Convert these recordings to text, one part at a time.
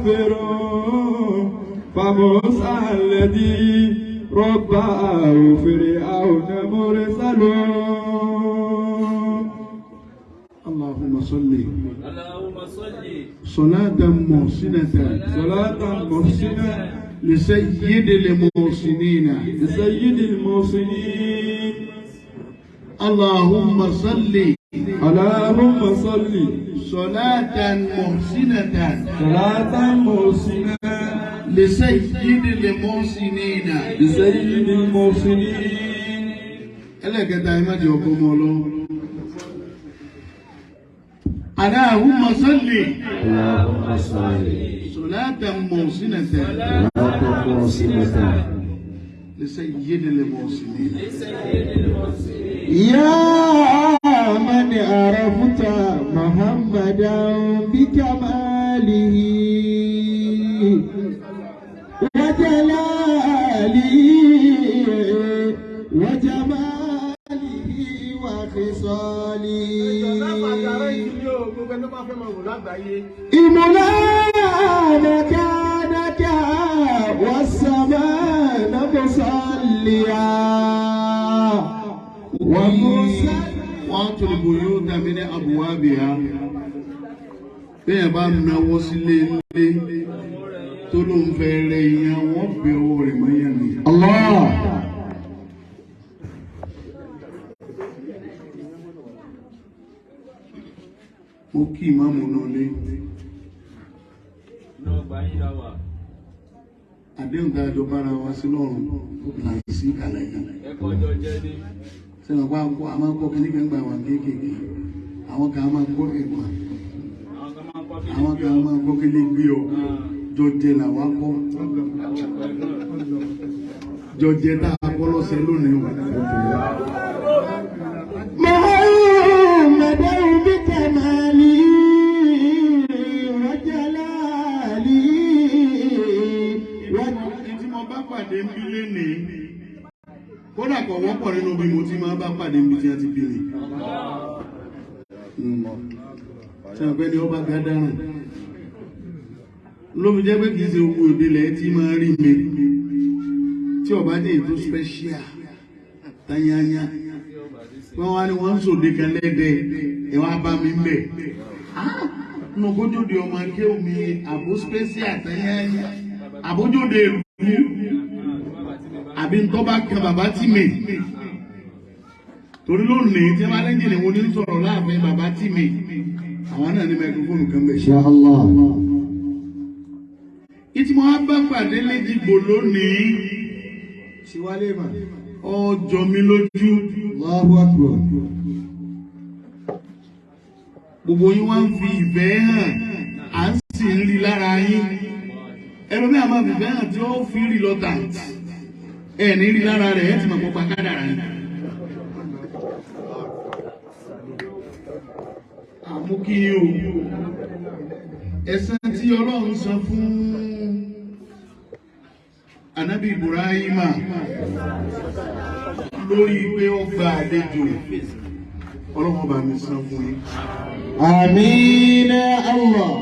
كافر فموسى الذي رباه فرعون مرسل. اللهم صل صلاة محسنة لسيد المحسنين اللهم صل صلاة محسنة لسيد المحسنين ألا كدائما جوكم الله. اللهم صل صلاة محسنة لسيد المحسنين. يا من عرفت محمدا بكماله وجلاله وجماله وخصاله إملا مكانك والسماء مصليا وأتوا البيوت من أبوابها. bẹ́ẹ̀ bá náwó sílé ilé tó ló ń fẹ́ rẹ̀ ìyẹn wọ́n bẹ owó rẹ̀ mọ́yà ni. Allah. Mo kí ìmáàmù náà lé. Àdéhùn tá a jọ bára wa sí lọ́rùn láì sí ìkàlẹ̀ yìí. Sẹ́nu pa àkọ́ a máa ń kọ́ kí nígbà gbà wà kéékèèké. Àwọn kan máa ń kọ́ ẹ̀gbọ́n. Àwọn kan máa ń kọ́ kí lè gbé ọ. Jọjẹ làwọn kọ́. Jọjẹ tá a kọ́ lọ́sẹ̀ lónìí wà. Kódà kò wọ́pọ̀ nínú bí mo ti máa bá pàdé níbi tí a ti bí mi. Ṣé ọ̀pẹ́ ni ó bá gádàrùn? Ló fi jẹ́ pé kìí ṣe owó ìbílẹ̀ tí máa rí mi. Tí ọba jẹ́ ètò special tanyanya. Wọ́n wá ní wọ́n ń sòdè kan lẹ́dẹ̀ ẹ̀wọ̀n abá mi ń bẹ̀. Nù bójúde ọmọ akéwù mi àbó special tanyanya. Àbójúde ìlú. Àbí ń tọ́ bá kan bàbá tí mi. Torí lónìí tí wọ́n lẹ́jìn ni wọ́n ní sọ̀rọ̀ láàfin bàbá tí mi. Àwọn náà ní microphone kan bẹ̀. Insha Allah. Ìtí mo wá bá pàdé léjìgbò lónìí. Ṣíwálé mà. Ọjọ́ mi lójú. Allahu Akbar. Gbogbo yín wá ń fi ìfẹ́ hàn. À ń sì ń rí lára yín. Ẹlòmí àmọ́ ìfẹ́ hàn tí ó fi rí lọ́tà. Ní rí lára rẹ̀ ẹ̀ tí mọ̀ pọ̀pá kádàrá ní. Àmúkí o, ẹ̀san tí Ọlọ́run san fún Ànábì Ibrahima lórí pé ó gba àlejò, Ọlọ́run bá mi san fún yín. Àmín Allah.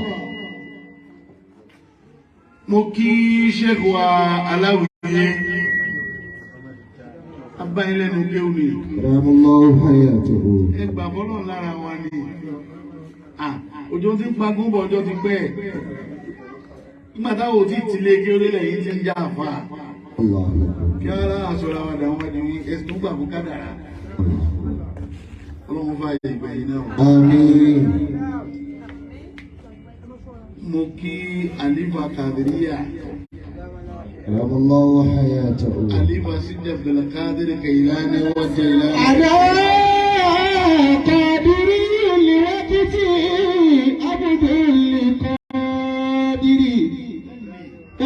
Mo kí Sheikh wa Aláwìyé. Abáyé lẹ́nu kéwì. Rahimallahu hayatahu. Ẹgbà bọ́lọ̀ lára wa ni. Òjò ti ń pagún bọ̀ ọjọ́ ti pẹ́. Nígbà táwọn tí tìlé kí orílẹ̀ yìí ti ń já àfà. Kí ara àṣọra wa dàwọn ẹni wí ẹsùn tó gbà fún kádàrá. Ọlọ́run fà yẹ ìgbà yìí náà. Àmín. Mo kí Àlífà Kàdíríyà. Rahimallahu hayatahu. Àlífà Sidi Abdulkadir Kailani wa Jailani. Àdá Kàdírí liwaqti Abdul Qadiri.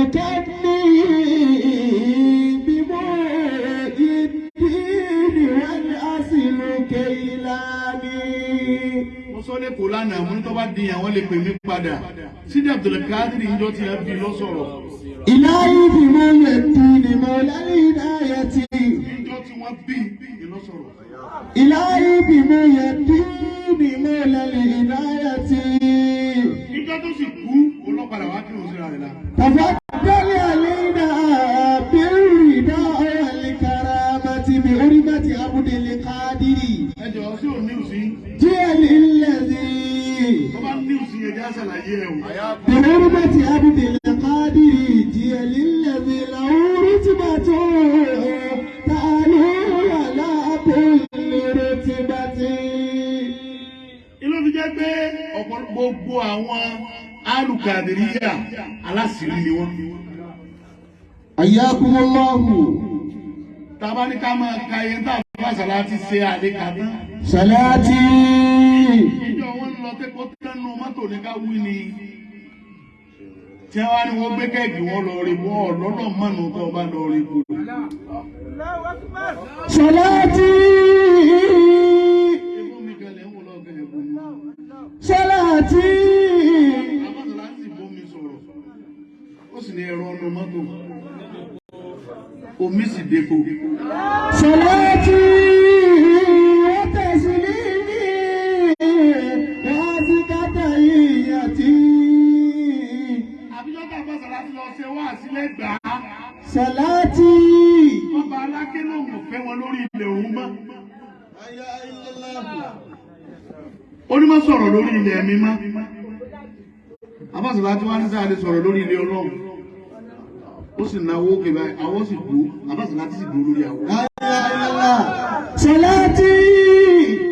Ìkànnì bímọ ìdíni wal aslu Kailani. Mo sọ lé kò lánàá, mo ní tó bá di àwọn lè pè mí padà. Sidi Abdulkadir ìjọ ti ẹ bí lọ sọ̀rọ̀. Ilahi bímọ ìdíni mọ̀lálí ìdáyàtì. Ìjọ tí wọ́n bí lọ sọ̀rọ̀. Ilahi bímọ ìdíni mọ̀lálí ìdáyàtì. Ìjọ tó sì kú olópa padà wá kí òun síra rẹ̀ la. تفضل علينا بالرداء والكرامة بحرمة عبد القادر ẹ jọ̀ọ́ sí òun ní òsì. جعل الذي tó bá ní òsì yẹn já ṣàlàyé ẹ̀ o. بحرمة عبد القادر جعل الذي له رتبة تعالوا على كل رتبة. Ilé fi jẹ́ pé gbogbo àwọn alùkàdìríyà aláṣìírí ni wọ́n. حياكم الله. Tàbá ní ká máa ka iye tá a bá Sàláàtì ṣe àlékàtà. صلاتي Ìjọ wọn lọ kẹ́kọ̀ọ́ tẹnu mọ́tò ní ká wí ni. Tí wọ́n á ní wọ́n gbé kẹ́ẹ̀kì wọn lọ rí bọ́ ọ̀lọ́dọ̀ mọ́nu tó bá lọ rí bọ́. صلاتي صلاتي Sàláàtì bómi sọ̀rọ̀. Ó sì ní ẹ̀rọ ọ̀nà mọ́tò. Omi sì dépo. صلاتي وتسليمي وازكى تحياتي. Àbíjọ́ tá a bá Sàláàtì lọ ṣe wá sílẹ̀ gbà á. صلاتي Ọba Aláké ló mọ̀ fẹ́ wọn lórí ilẹ̀ òun mọ́. Onímọ̀ sọ̀rọ̀ lórí ilẹ̀ mi mọ́. Àbá Sàláàtì wá ní sáà lè sọ̀rọ̀ lórí ilẹ̀ Ọlọ́run. Ó sì náwó òkè báyìí, àwọ̀ sì dúró. Àbá Sàláàtì sì dúró lórí àwọ̀. صلاتي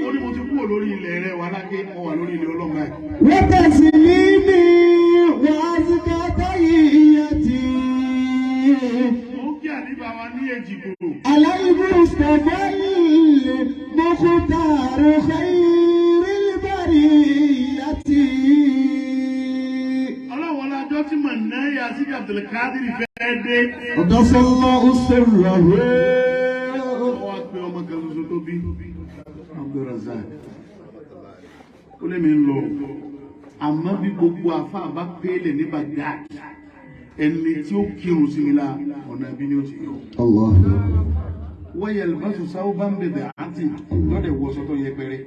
Ó ní mo ti kúrò lórí ilẹ̀ rẹ̀ wà láké, mo wà lórí ilẹ̀ Ọlọ́run báyìí. وتسليمي وازكى تحياتي Ó kí àdìbà wa ní Èjìgbò. على المصطفى المختار خير البرية. Ọlọ́run ọlájọ́ tí mọ̀ ná yà sí Abdulkadir fẹ́ dé. قدس الله سره. Ó wá pé ọmọ kan ṣoṣo tó bí Abdulrazak. Ó lé mi ń lọ. Àmọ́ bí gbogbo àfáà bá pélé ní Baghdad, ẹni tí ó kírun sí mi la ọ̀nà ibi ni ó ti yọ. الله Wọ́n yẹ lùbọ́sù sáwọ́ bá ń bẹ̀bẹ̀ àti lọ́dẹ̀ wọ sọ́tọ̀ yẹpẹrẹ.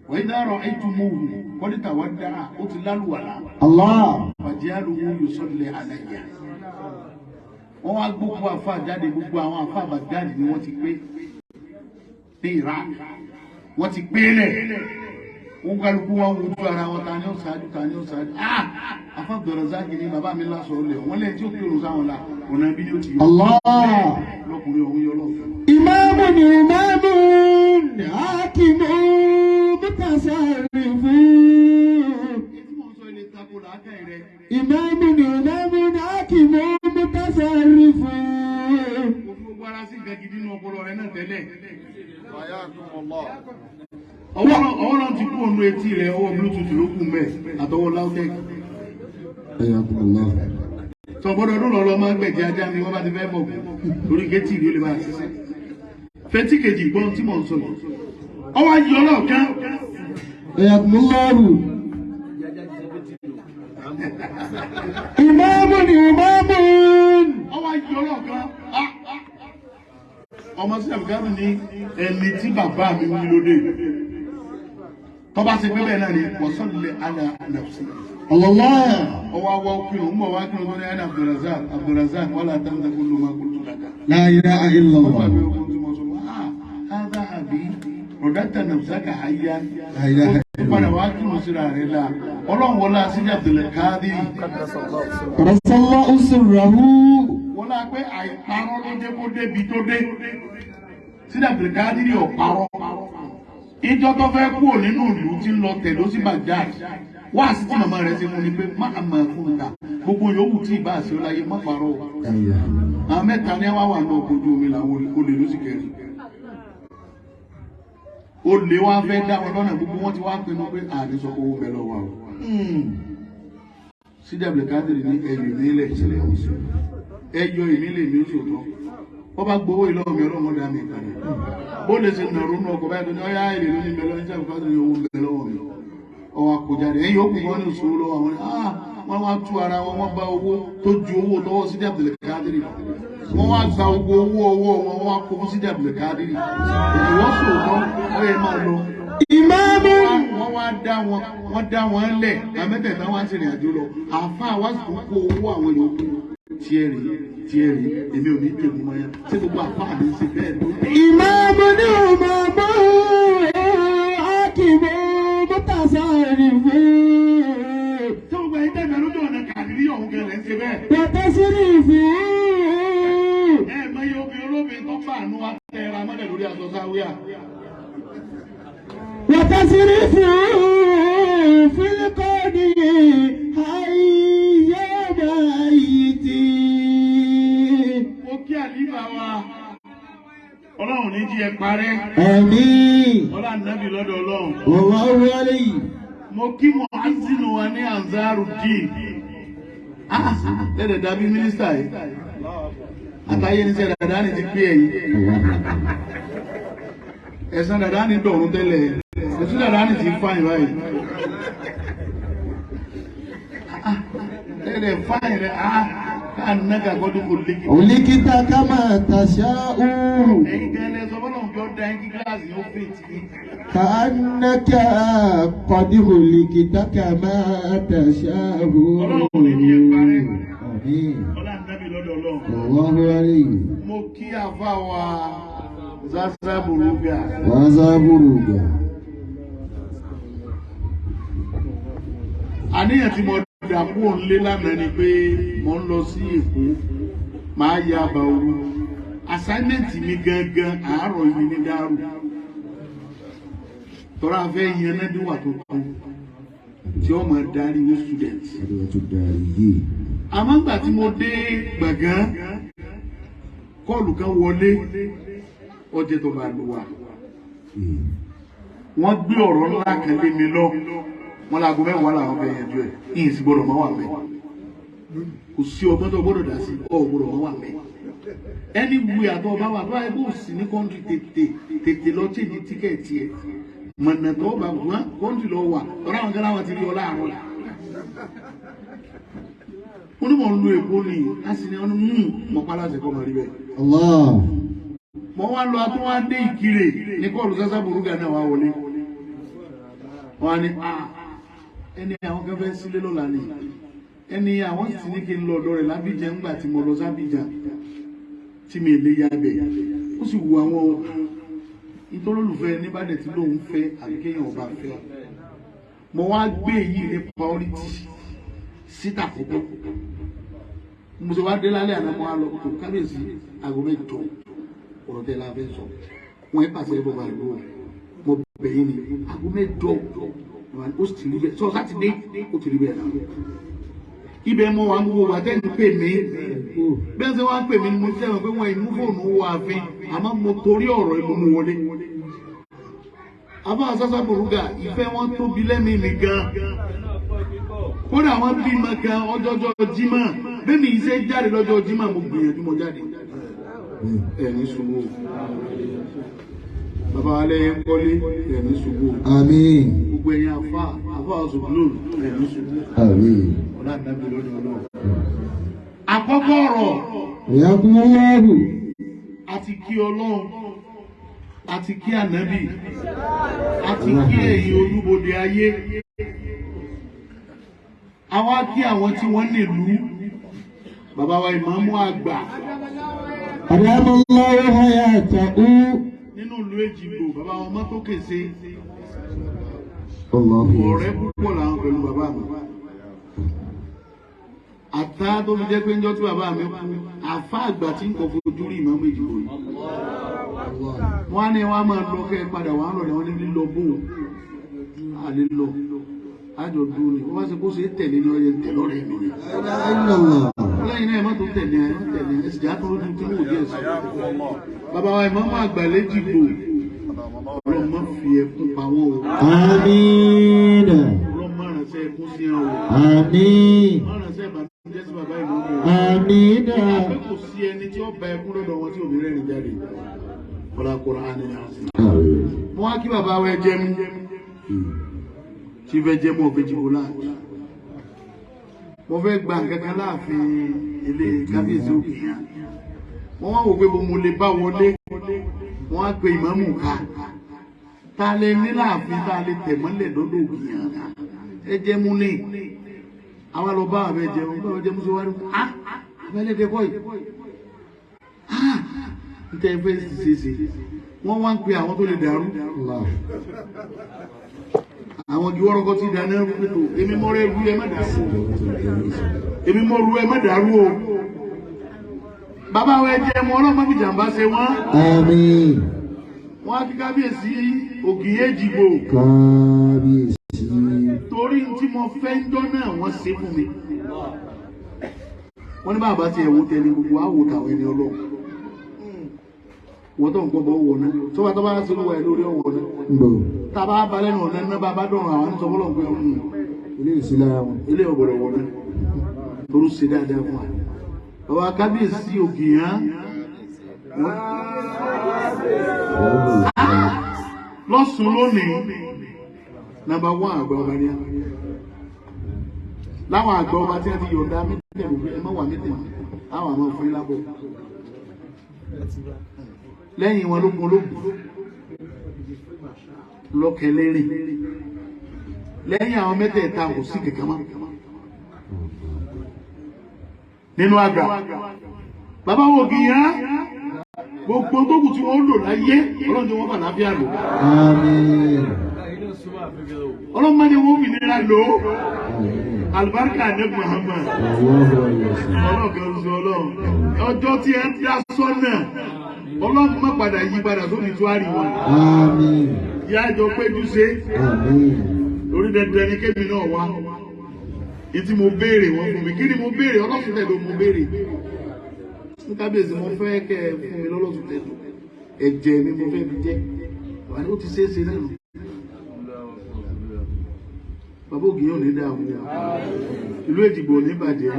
Wọ́n yí dárọ̀ ẹ̀jú mọ́wù kọ́dítà wá dára ó ti lálùwàlá. الله Bàjẹ́ àlùmú yóò sọ́lẹ̀ àlàyé. Wọ́n wá gbogbo àfáà jáde, gbogbo àwọn àfáà Baghdad ni wọ́n ti pé ní Iraq. Wọ́n ti pé lẹ̀. Wọ́n kálukú wọn wojú ara wọn ta ni ó ṣáájú ta ni ó ṣáájú. Àfá Abdulrazak ni bàbá mi lásọ̀ lẹ̀ wọ́n lẹ́yìn tí ó kírun sáwọn la ọ̀nà ibi ni ó ti yọ. الله Lọ́kùnrin ọ̀hún yọ lọ́wọ́. إمام إمام حاكم متصرف. إمام إمام حاكم متصرف. Ọwọ́ náà ti kú ònú etí rẹ̀, ọwọ́ Bluetooth ló kù mẹ́ àtọwọ́ Lautech. حياكم الله. Sọ̀gbọ́dọ̀ ọdún lọ́lọ́ máa ń gbẹ̀jẹ̀ ajá ni wọ́n bá ti fẹ́ mọ̀ lórí gétì ìlú lè máa ṣiṣẹ́. Fetí kejì gbọ́n tí mò ń sọ yìí. Ọwọ́ ayé ọlọ́ọ̀kan. حياكم الله. إمام إمام. Ọwọ́ ayé ọlọ́ọ̀kan. Ọmọ sí àbùkárù ní ẹni tí bàbá mi wí lóde. Tọ́ba ṣe pé bẹ́ẹ̀ náà ni wọ́sọ̀lẹ̀ àlà nàfṣì. الله Ọwọ́ awọ́ kírun, ń bọ̀ wá kírun tó ní ẹni Abdulrazak, Abdulrazak, wọ́n là tán tẹ́kùn ló máa kú tó dàgbà. لا إله إلا الله. Hádà àbí ọ̀dàtà nàfṣàkà àyà. لا إله إلا الله. Ìpadà wá kírun síra rẹ̀ la. Ọlọ́run wọlé Asídì Abdulkadir. قدس الله سره. Wọ́n lá pé àìparọ́ ló dé kó débi tó dé. Asídì Abdulkadir ò parọ́. Ìjọ tó fẹ́ kúrò nínú ìlú tí ń lọ tẹ̀lé ó sí Baghdad. Wá sí tí màmá rẹ̀ ṣe fún ni pé má àmà fún ta. Gbogbo yòówù tí ìbá àṣẹ ọláyé má parọ́. Àwọn mẹ́ta ní wá wà náà kojú omi làwọn olè ló sì kẹrin. Olè wá fẹ́ dá wọn lọ́nà gbogbo wọn ti wá pinnu pé àní sọ owó bẹ lọ́wọ́ o. Sídì Abdulkadir ní ẹyọ ìnílẹ̀ ìṣẹ̀lẹ̀ ọ̀hún. Ẹyọ ìnílẹ̀ mi ó sòtọ́. Wọ́n bá gbowó ìlọ́wọ́ mi ọlọ́mọdé àmì ìkànnì. Bó lè ṣe nàró nù ọkọ̀ báyìí tó ní ọyá èrè ló ní mẹ́lọ́ ní Abdulkadir ní owó bẹ lọ́wọ́ mi. Ọwọ́ àkójáde ẹ̀yìn ó kù wọ́n ní ìṣòro lọ́wọ́ àwọn wọ́n wá tú ara wọn wọ́n bá owó tó ju owó tọwọ́ Sídì Abdulkadir. Wọ́n wá gba owó ọwọ́ wọn wọ́n wá kó fún Sídì Abdulkadir. Ìwọ́n sòótọ́ ó yẹ máa lọ. ìmáàmù. wọ́n dá wọn lẹ̀ àmẹ́tẹ̀ẹ̀ta wá sí ìrìn àjò lọ àfa wá sí kó owó àwọn yòókù tiẹ̀rì èmi ò ní tèmi mọ́ ya ṣé gbogbo àfa mi ṣe bẹ́ẹ̀ ló. ìmáàmù ní ìmáàmù akíbo mọ́tàṣá rẹ̀ fún. tí gbogbo ẹ̀yin tẹ̀mí lójú ọ̀nà kàdírí ọ̀hún gẹ̀lẹ́ ń ṣe bẹ́ẹ̀. pàtàkì rí fún. mẹ́yẹ obìnrin olóbìnrin tó bá àánú wa tẹ̀ra mọ́lẹ̀ lórí aṣọ sáwíà. وتصرف في القدر حي ميتي. Mo kí àlífà wa, Ọlọ́run ní jí ẹ parẹ́. Àmín. Ọlọ́run nábì lọ́dọ̀ Ọlọ́run. Wallahu alayhi. Mo kí Mu'azzinu wa ní Ansarud-Din. Lẹ́dẹ̀ dàbí mínísítà yìí. Àtàyé ní sẹ́ dàdá ní ti pé ẹ̀yìn. Ẹ̀sán dàdá ní dọ̀rùn tẹ́lẹ̀. Ẹ̀sán dàdá ní ti fáyìn báyìí. Lẹ́dẹ̀ fáyìn rẹ̀ káànága gbọ́dọ̀ kò lékì. Olikita kama tasha'u. Ẹ̀yin gẹ́lẹ́ sọ fọ́nà òjò dá ẹ̀yìn kíláàsì yóò fè tì. Ka'annaka qad ulikita kama tasha'u. Ọlọ́run ní kí ẹ parẹ́. Àmín. Ọlọ́run nábì lọ́dọ̀ Ọlọ́run. Wallahu alayhi. Mo kí àfa wa Zaza Buruga. Zaza Buruga. Àníyàn tí mo dàpọ̀ òǹlé lánàá ni pé mo ń lọ sí Èkó máa ya àbá òru. Assignment mi gangan àárọ̀ yìí ní Dàrú. Tọ́ra fẹ́ yan náà díwà tó kú tí ó máa darí ní students. Àmọ́ ìgbà tí mo dé gbọ̀ngàn kọ́ọ̀lù kan wọlé ọjẹ́ tó bá lò wá. Wọ́n gbé ọ̀rọ̀ ńlá kan lé mi lọ. Wọ́n láago mẹ́wàá làwọn fẹ́ yanjú ẹ̀. Ìyìn sì gbọ́dọ̀ máa wà mẹ́. Kò sí ọgbọ́n tó gbọ́dọ̀ dá sí ọ̀ gbọ́dọ̀ máa wà mẹ́. Ẹni wu àtọ̀ ọba wà báyìí bó sì ní kọ́ńtì tètè lọ chéjì tíkẹ́ẹ̀tì ẹ̀. Mọ̀nà tó bá wà kọ́ńtì lọ wà ọ̀rọ̀ àwọn gánà wọn ti rí ọ láàárọ̀ la. Ó ní mò ń lo èkó ni a sì ní ọdún mọ̀ pálásẹ̀ kọ́ mọ̀ rí bẹ́ẹ̀. Mo wá lọ tó wá dé Ìkirè ní kọ́ọ̀lù Zaza Buruga náà wá wọlé. Wọ́n á ní ẹni àwọn kan fẹ́ sílé lọ́la ni ẹni àwọn sì ní kí n lọ ọ̀dọ̀ rẹ̀ lábíjà ńgbà tí mo lọ sábíjà tí mi lè ya bẹ̀ ó sì wu àwọn ìtọ́lólùfẹ́ níbàdàn tí lòun fẹ́ àbí kéèyàn ọba fẹ́ mo wá gbé èyí ní priority síta kókó mo sì wá dé lálẹ́ àná mo wá lọ tó kábíyèsí aago mẹ́jọ ọ̀rọ̀ tẹ́ la fẹ́ sọ wọ́n ẹ̀ pàṣẹ bọ́ bá lò mo bẹ̀yìn ni aago mẹ́jọ ó sì ti rí bẹ́ẹ̀ sọ sátidé ó ti rí bẹ́ẹ̀ náà ibẹ̀ mọ wà ń wo wà tẹ́ni pè mí bẹ́ẹ̀ sẹ́ wọ́n á pè mí ni mo ti sẹ́wọ̀n pé wọ́n ìmú fóònù wọ ààfin àmọ́ mo torí ọ̀rọ̀ ìlú mu wọlé àbá Zaza Buruga ìfẹ́ wọn tóbi lẹ́mìí mi gan kódà wọ́n bímọ kan ọjọ́jọ́ Jímọ̀ bẹ́ẹ̀ mi iṣẹ́ jáde lọ́jọ́ Jímọ̀ mo gbìyànjú mo jáde ẹ̀mí ṣubú bàbá alẹ́ yẹn kọ́lé ẹ̀mí ṣubú Àmín. gbogbo ẹ̀yin àfa ọ̀ṣùgbọ́n ẹ̀mí ṣubú Àmín. ọ̀la nàbí lónìí ọlọ́run. Àkọ́kọ́ ọ̀rọ̀ Yakumullahu. àti kí Ọlọ́run àti kí ànábì àti kí ẹ̀yin olúbodè ayé àwa kí àwọn tí wọ́n nílùú bàbá wa ìmáàmù àgbà Adamallahu hayatahu. nínú ìlú Èjìgbò bàbá wọn mọ́tò kèsè Allahu. ọ̀rẹ́ púpọ̀ làwọn pẹ̀lú bàbá mi. Àtà tó fi jẹ́ pé ń jọ́ tí bàbá mi kú àfá àgbà tí ń kọ̀ fojú rí ìmọ̀ méjì kò yìí. Wọ́n á ní wọ́n á máa lọ kẹ́ padà wọ́n á lọ ní lílọ bóun àlè lọ àjọ dúró ni wọ́n bá ṣe kó ṣe tẹ̀lé ní ọyẹ tẹ̀lé ọ̀rẹ́ mi ni. Lẹ́yìn náà ẹ má tó tẹ̀lé ẹ tẹ̀lé ẹ sì já tó lójú tí wò díẹ̀ sí. Bàbá wa ìmọ̀ọ́mọ́ àgbà l'Èjìgbò Ọlọ́run má fi ẹkún pa wọ́n o. Àmín. Ọlọ́run má ránṣẹ́ ẹkún sí ẹ o. Àmín. Má ránṣẹ́ ìbànújẹ́ sí bàbá ìmọ̀ọ́mọ́ o. Àmín. Àbẹ́ kò sí ẹni tí ó bá ẹkún lọ́dọ̀ wọn tí òbí rẹ̀ ní jáde. Ọlá Kùránì ni a sì. Mo wá kí bàbá wa ẹ jẹ́ mi. Tí fẹ́ jẹ́ mọ́ Èjìgbò láàfin. Mo fẹ́ gba nǹkan kan láàfin ilé kábíyèsí òkè yẹn. Wọ́n wá wò pé mo lè bá wọlé. Wọ́n á pe ìmáàmù ká. ta lè ní láàfin ta lè tẹ̀mọ́lẹ̀ lọ́dọ̀ ògìyàn ẹ jẹ́ mú ní àwọn lọ bá àbẹ jẹun bá ọjọ́ mú wárí abẹ́lẹ́dẹ́ bọ́ì ń tẹ́ fẹ́ ṣe wọ́n wá ń pe àwọn tó lè dàrú àwọn igi wọ́rọ́kọ́ ti dáná rúgbìtò èmi mọ́ rẹ̀ rú ẹ má dàrú èmi mọ́ rú ẹ má dàrú o bàbá wa ẹ jẹ́ mọ́ ọlọ́mọ fi jàǹbá ṣe wọ́n àmín wọ́n á fi kábíyèsí Ògìyèjìgbò kábíyèsí torí tí mo fẹ́ ń jọ́ náà wọ́n ṣe fún mi wọ́n ní bàbá tí ẹ̀wọ̀n tẹ̀lé gbogbo àwò tàwọn ẹni ọlọ́run wọ́n tó ń gbọ́ bọ́ wọ̀ náà tó bá tó bá sí wọ ẹ̀ lórí ọ̀wọ̀ náà tá a bá balẹ̀ nù ọ̀nà náà bàbá dọ̀rùn àwọn ní sọ́kọ́lọ́ pé ilé ìsìlára wọn ilé ọ̀gbọ̀dọ̀ wọ̀ náà torú ṣe dáadáa fún wa bàbá kábíyèsí Ògìyàn lọ́sùn lónìí nàbà wọ́n àgbà ọba ní láwọn àgbà ọba tí a ti yọ̀ǹda mítẹ̀ gbogbo ẹ má wà mítẹ̀ àwọn àmọ́ fún ilábọ̀ lẹ́yìn wọn lógun lọ́kẹ̀lẹ́rìn lẹ́yìn àwọn mẹ́tẹ̀ẹ̀ta kò sí kẹ̀kẹ́ mọ́ nínú àgbà bàbá Ògìyàn gbogbo tó kù tí wọ́n lò láyé ọlọ́run tí wọ́n fà lábíà lò àmín ọlọ́run máa ní wọ́n fi nira lò alibarika ní Muhammad ọlọ́run ọjọ́ tí ẹ ń dá sọ́nà ọlọ́run má padà yí padà sórí tó àríwá àmín ìyá àjọ péjú ṣe àmín lórí dandan ní kébì náà wá ìtí mo béèrè wọn fún mi kí ni mo béèrè ọlọ́sùn tẹ̀ ló mo béèrè ní kábíyèsí mo fẹ́ kẹ́ ẹ fún mi lọ́lọ́sùn tẹ̀ ló ẹ̀jẹ̀ mi mo fẹ́ fi jẹ́ wà ní ó ti ṣeéṣe náà bàbá Ògìyàn ò ní dáa wọn ìlú Èjìgbò ò ní bàjẹ́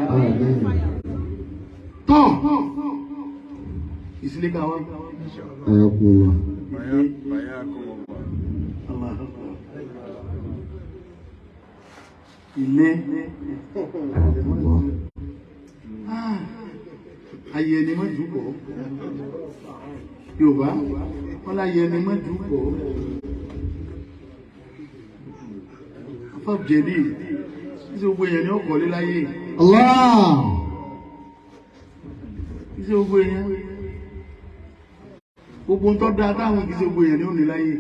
tọ́ ìsílẹ̀ ká wá. ayakunla ilé ayé ẹni má jùkọ́ Yorùbá wọn láyé ẹni má jùkọ́ afọ́jẹ́lì iṣẹ́ gbogbo èèyàn ní ọkọ̀lé láyé Allah iṣẹ́ gbogbo èèyàn gbogbo ń tọ́ da táwọn iṣẹ́ gbogbo èèyàn ní òní láyé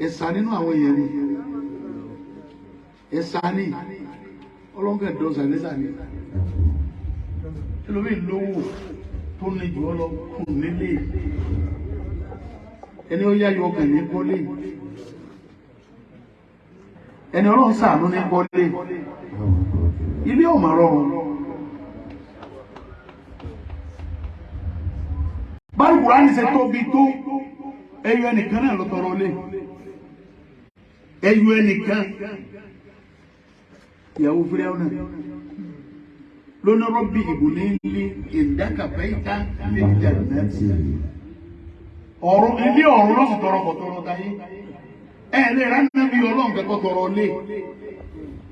ẹ̀sà nínú àwọn èèyàn ni ẹ̀sà ní ọlọ́gẹ̀dọ̀ sàlẹ́sàlẹ́ ẹlòmí lówó tó ní jù ọ lọ kùn nílé ẹni ó yáyọ ọkàn ní kọ́lé ẹni ọlọ́run ṣàánú ní kọ́lé ilé ọ̀mà rọrùn báyìí Kùránì ṣe tóbi tó ẹyọ ẹnìkan náà ló tọrọ lé ẹyọ ẹnìkan ìyàwó Fíráúnà náà lónà rọ́bì ìbò ní ilé ìdákàfẹ́ta ní ìjàdínàtì ọ̀rọ̀ ilé ọ̀run lọ́sùn tọrọ kọ̀tọrọ táyé lè ránàbí ọlọ́run kẹ́kọ̀ọ́ tọrọ lé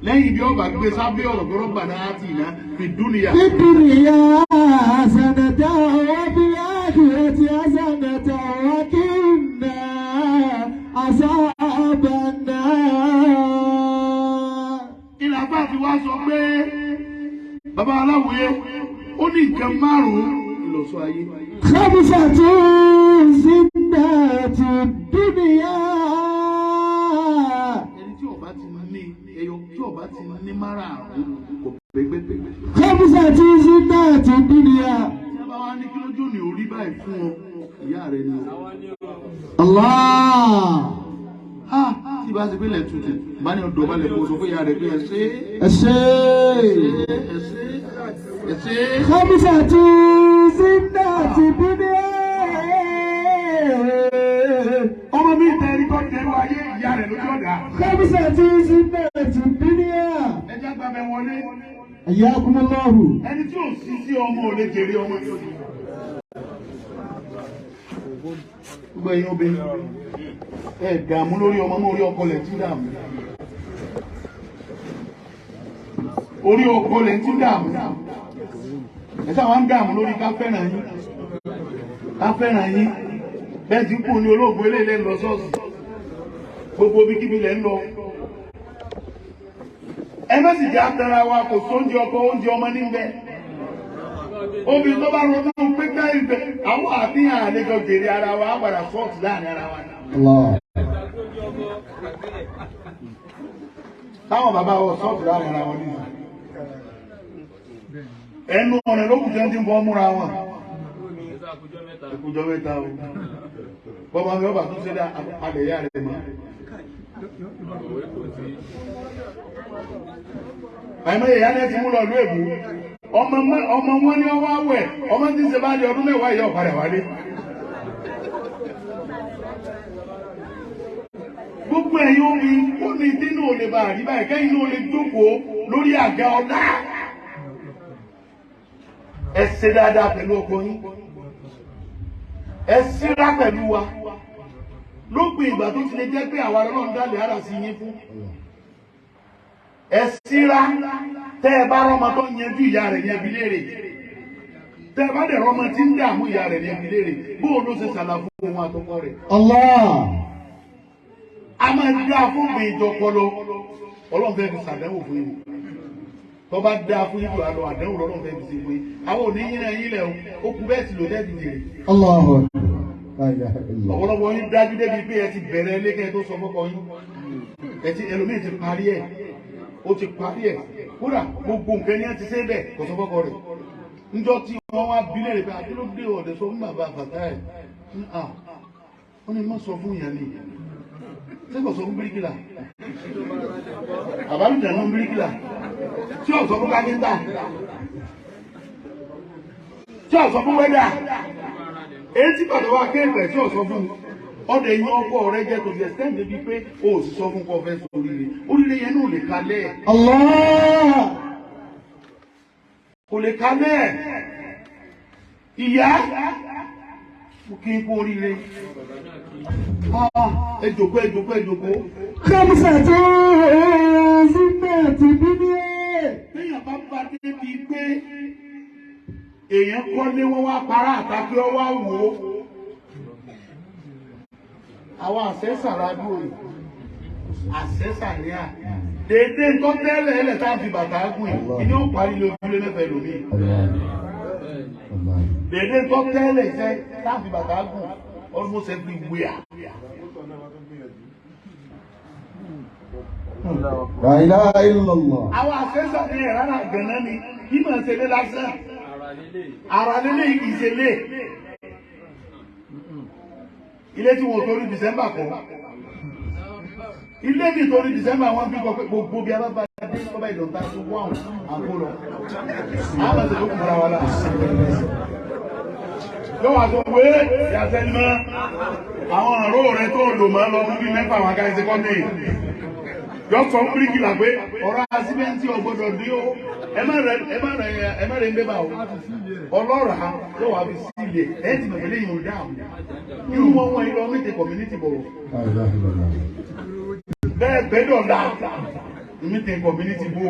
lẹ́yìn bí ọba gbé sábẹ́ ọ̀rọ̀ tó rọ́bà náà ti ìná fi dúnìyà. ìdúnìyà àsànàtà ọ̀bí àkìrẹ́tì àsànàtà wákìnnà àsàbànà. ìlàbá ti wá sọ pé bàbá aláwòye ó ní nǹkan márùn-ún ìlọsọ ayé. khamsatu zinnati dunya. ẹni tí ọba ti ní ẹyọ tí ọba ti ní márùn-ún kò gbẹgbẹgbẹ. khamsatu zinnati dunya. tí a bá wá ní kí lójú ni orí báyìí fún ọ ìyá rẹ ni. Allah. tí bá ti pínlẹ̀ tuntun bá ní ọdọ̀ balẹ̀ kó sọ fún ìyá rẹ̀ pé ẹ ṣe khamsatu zinnati dunya. ọmọ mi tẹ̀rí kọ́ tẹ̀rù ayé ìyá rẹ̀ lójú ọ̀dà. khamsatu zinnati dunya. ẹja gbàgbẹ́ wọlé. Ayyakumullahu. ẹni tí ò sí sí ọmọ ò lè jèrè ọmọ yóò di. gbogbo ẹ̀yin obìnrin dààmú lórí ọmọ mọ́ orí ọkọ lẹ̀ tí dààmú orí ọkọ lẹ̀ tí dààmú ẹ̀sà wá ń dààmú lórí ká fẹ́ràn yín bẹ́ẹ̀ tí kò ní olóògbé eléyìí lọ sọ́ọ̀sì gbogbo bí kíbi lẹ́ ń lọ. Ẹ má sì jẹ́ àtàrà wa kò sóúnjẹ ọkọ oúnjẹ ọmọ níbẹ̀. Obìnrin tó bá ronú pé ká ibẹ̀ àwọn àfihàn àlejò jèrè ara wa á padà sọ́ọ̀tì láàrin ara wa. Táwọn bàbá wọ sọ́ọ̀tì láàrin ara wọn nìyí. Ẹnu ọ̀rẹ́ ló kù jẹ́ ti ń bọ́ múra wọn. Ẹkùjọ mẹ́ta o. Bọ́bá mi ọba tó ṣe dá alẹ̀ yá rẹ̀ mọ́. Àìmọ́ ìyá ní ti mú lọ lú èbú. Ọmọ wọn ni ọwọ́ àwẹ̀, ọmọ tí ń ṣe bá di ọdún mẹ́wàá ìyá ọ̀padà wálé. Gbogbo ẹ̀yin omi ó ní dínú ò lè bá àríbá ẹ̀kẹ́ inú ò lè jókòó lórí àga ọ̀dá. Ẹ ṣe dáadáa pẹ̀lú ọkọ yín. Ẹ síra pẹ̀lú wa. Lópin ìgbà tó ti lè jẹ́ pé àwa Ọlọ́run dálé ara sí yín fún. Ẹ síra tẹ́ ẹ bá rọ́mọ tó yanjú ìyá rẹ̀ yẹn bi léèrè. Tẹ́ ẹ bá dẹ̀ rọ́mọ tí ń dààmú ìyá rẹ̀ yẹn bi léèrè. Bóò ló ṣe ṣàlàfo ohun àtọkọ rẹ̀. Allah. A máa ń dá fún mi ìjọpọlọ. Ọlọ́run fẹ́ fi ṣàdánwò fún yín. Tó bá dá fún yín lọ àlọ́ àdánwò lọ́rùn fẹ́ fi ṣe pé àwọn òní yín náà yín lẹ̀ o kú bẹ́ẹ̀ sì lò dẹ́bi jèrè. Allahu. Ọ̀pọ̀lọpọ̀ yín dájú débi pé ẹ ti bẹ̀rẹ̀ lékẹ́ tó sọ fọ́kọ yín. Ẹlòmíì ti parí ẹ̀. Ó ti parí ẹ̀. Kódà gbogbo nǹkan ní ẹ ti ṣe bẹ́ẹ̀ kò sọ fọ́kọ rẹ̀. Níjọ́ tí wọ́n wá bí léèrè pé akílódé ọ̀dẹ̀ sọ fún bàbá àfàtà ẹ̀. Wọ́n ní má sọ fún ìyá ni. Ṣé kò sọ fún bíríkìlà? Àbálùjá náà bíríkìlà. Tí ò sọ fún káfíńtà. Tí ò sọ fún wẹ́dà. Èyí tí bàtà wá kéèpẹ̀ tí ò sọ fún ọdẹ yín ọkọ rẹ jẹ́ tó fi ẹ̀sẹ̀ débi pé o ò sì sọ fún kọ́ fẹ́ sọ oríire. Oríire yẹn náà ò lè kalẹ̀. Allah. Kò lè kalẹ̀. Ìyá kí n kú oríire. Ẹ jókòó, ẹ jókòó, ẹ jókòó. Khamsatu zinnati dunya. Téèyàn bá bá débi pé èèyàn kọ́lé wọn wá para àtàkì ọwọ́ wò ó. Àwọn àṣẹ́sàrà dúró yìí. Àṣẹ́sàríà. Dédé tó tẹ́lẹ̀ ẹlẹ̀ tá a fi bàtà gùn yìí. Ìní ó parí lójúlé mẹ́fẹ̀ẹ́ lómi. Dédé tó tẹ́lẹ̀ iṣẹ́ tá a fi bàtà gùn. Almost everywhere. La ilaha illallah. Àwọn àṣẹ́sàrí ẹ̀rọ náà gànà ni kí màá ṣe lé lásán. Ara lélẹ̀ yìí kì í ṣe lé. Ilé tí wọ́n torí December kọ́. Ilé tí torí December wọ́n bí kọ́ pé gbogbo bí abábá dé ọba ìdọ̀ta tó wọ́n àpò lọ. Àwọn àti ìlú kúra wa láà. Yóò wá sọ pé ìyàsẹ́ ni mọ́. Àwọn ọ̀rọ̀ rẹ tó lò mọ́ lọ fún bí mẹ́fà wọn ká ẹsẹ̀ kọ́ndé. Yọ sọ fún bíríkìlà pé ọ̀rọ̀ àsímẹ́ǹtì ọ̀gbọ́dọ̀ dé o. Ẹ má rẹ̀ ń bébà o. Ọlọ́ra yóò wá fi sílẹ̀ ẹ̀ ti bẹ̀rẹ̀ lẹ́yìn òdà àwọn. Irú wọn wọn ilé ọmọ ìtẹ̀ community bọ̀rọ̀. Bẹ́ẹ̀ gbẹ́dọ̀dà ìmìtẹ̀ community bò.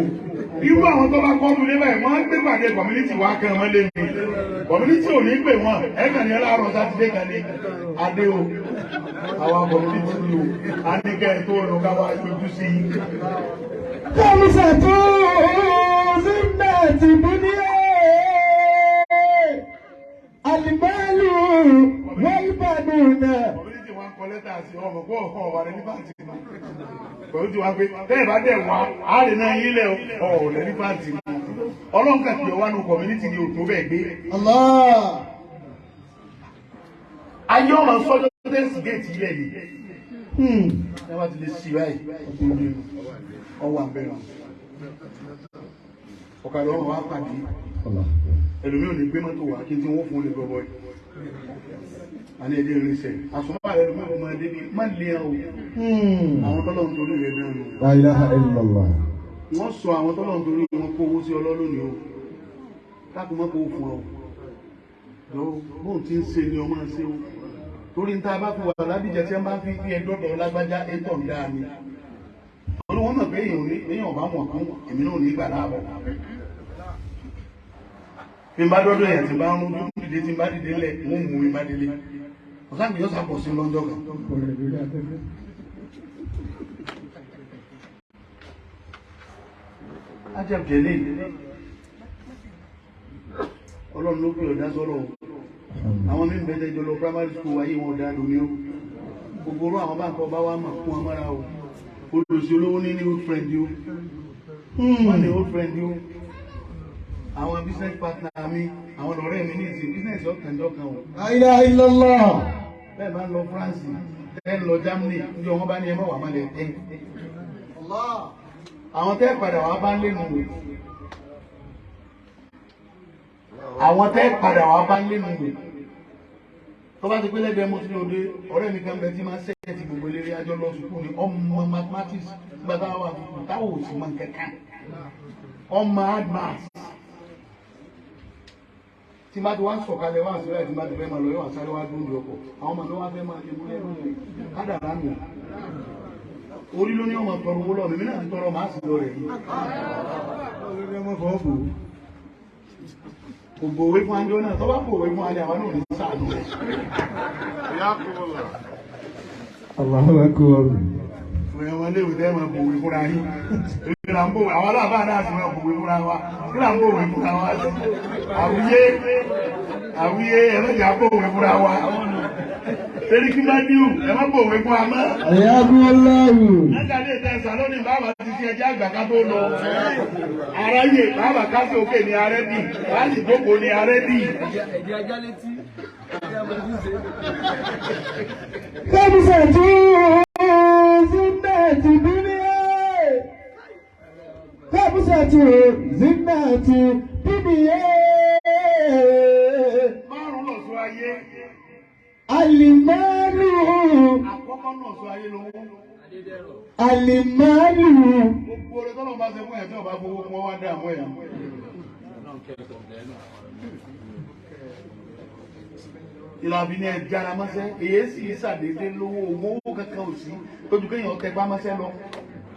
Irú àwọn tó bá kọ́ ọdún lé báyìí wọ́n á gbé pàdé community wá kan ọmọ lé mi. Community ò ní pè wọ́n ẹ̀kàn ní ọlọ́run sátidé kan ní adé o. Àwọn community ni o. A ní kẹ́ ẹ̀ tó lọ ká wá yọjú sí i. Khamsatu zinnati dunya. Al-malu wal-banuna. Community wa ń kọ lẹ́tà sí ọmọ kó ọ̀kan ọ̀wà rẹ̀ ní pàǹtì náà. Pẹ̀lú ti wá pé tẹ́ẹ̀ bá dẹ̀ wá, á lè náà yín lẹ̀ ọ̀ọ̀lẹ̀ ní pàǹtì náà. Ọlọ́run kàkì ọwá nù community ni òtó bẹ́ẹ̀ gbé. Allah. Ayé ọmọ sọ́jọ́ tẹ́sì géètì ilẹ̀ yìí. Ẹ wá ti lè ṣí báyìí, ọwọ́ àbẹ̀rẹ̀. Ọ̀kadà ọmọ wa pàdé. Ẹlòmí ò ní gbé mọ́tò wá kí n tí wọ́n fún olè gbọ́bọ́ yìí. A ní ẹdí irinṣẹ́. Àsùnmọ́ àrẹ lómi ọmọ ẹdí bí má lé ẹ o. Àwọn tọ́lọ̀ ń torí rẹ̀ dáná. La ilaha illallah. Wọ́n sọ àwọn tọ́lọ̀ ń torí wọn kó owó sí ọlọ́lónìí o. Káàkiri mọ́ kó fún ọ. Bóun ti ń ṣe ni ọmọ ṣe o. Torí níta bá fi wà ládìjẹ tí wọ́n bá fi ẹgbọ́dọ̀ lágbájá ẹ̀tọ́ ń dáa ni. Torí wọ́n mọ̀ pé èèyàn ọ̀bá wọn kún èmi náà ní ìgbà láàbọ̀. Bí n bá dọ́dọ̀ èèyàn tí bá ń rún dìde tí n bá dìde lẹ̀ wọ́n mú mi bá délé. Ọ̀sán kìí ọ̀sán pọ̀ sí lọ́jọ́ kan. ajab jẹ́lé ọlọ́run ló pè ọ̀dá sọ́rọ̀ àwọn mí bẹ̀ẹ́ jọ lọ primary school wáyé wọn ọ̀dá lómi ó gbogbo orú àwọn báńkọ̀ bá wá máa fún amára o olùsí olówó ní old friend yóò wọ́n ní old friend yóò àwọn business partner mi àwọn ọ̀rẹ́ mi ní ìsìn business ọ̀kàndọ́kan o. La ilaha illallah. bẹ́ẹ̀ bá ń lọ France tẹ́ ń lọ Germany ní ọmọ bá ní ẹmọ́ wà má lẹ tẹ́ àwọn tẹ́ padà wà bá ń lé nù àwọn tẹ́ padà wà bá ń lé nù tó bá ti pé lẹ́gbẹ̀ẹ́ mo ti ní òde ọ̀rẹ́ mi kan bẹ tí máa ń sẹ́ẹ̀tì gbogbo eléré ajọ́ lọ sùkúù ní ọmọ mathematics gbàgbà wà fún táwọn òsì máa ń kẹ́kẹ́ ọmọ admath tí máa ti wá sọ̀kalẹ̀ wá sílẹ̀ tí máa ti fẹ́ máa lọ yóò àsáré wá dúró ọkọ̀ àwọn ọmọ tó wá fẹ́ máa ṣe múlẹ̀ lónìí kádàrá nù orí ló ní ọmọ tọrọ owó lọ mímí náà ti tọrọ máa sì lọ rẹ̀ yìí kò gbòwe fún ajọ́ náà tó bá gbòwe fún ajọ́ àwọn náà ní sáànù rẹ̀ Allahu akbar. Àwọn iléèwé tẹ́ máa bòwe fúnra yín. Ìgbìlà ń bòwe, àwọn aláàbá náà sì máa bòwe fúnra wa. Ìgbìlà ń bòwe fúnra wa. Àwúyé ẹlẹ́jà bòwe fúnra wa. Torí kí bá díù, ẹ má bòwe fún wa mọ́. Àyàbú ọlọ́run. Nígbà tí ètò ẹ̀sà lónìí bàbá ti ṣe ẹjẹ́ àgbà ká tó lọ. Aráyè bàbá ká sí òkè ní arẹ́dì, láti jókòó ní arẹ́dì. Ẹ̀dí ajá létí. Kẹ́bùsẹ̀ tí Zinnat Dunya. Kẹ́bùsẹ̀ tí Zinnat Dunya. Márùn-ún lọ sọ ayé. Alimalu. Àkọ́kọ́ náà sọ ayé lówó. Alimalu. Gbogbo orin tọ́lọ̀ bá ṣe fún ẹ̀ tí ọba gbogbo fún ọ wá dá àmọ́ ẹ̀yà. Ìlàbí ní ẹja ara mọ́sẹ́, èyí sì ṣàdédé lówó owó kankan ò sí, tójú kéèyàn tẹ bá mọ́sẹ́ lọ.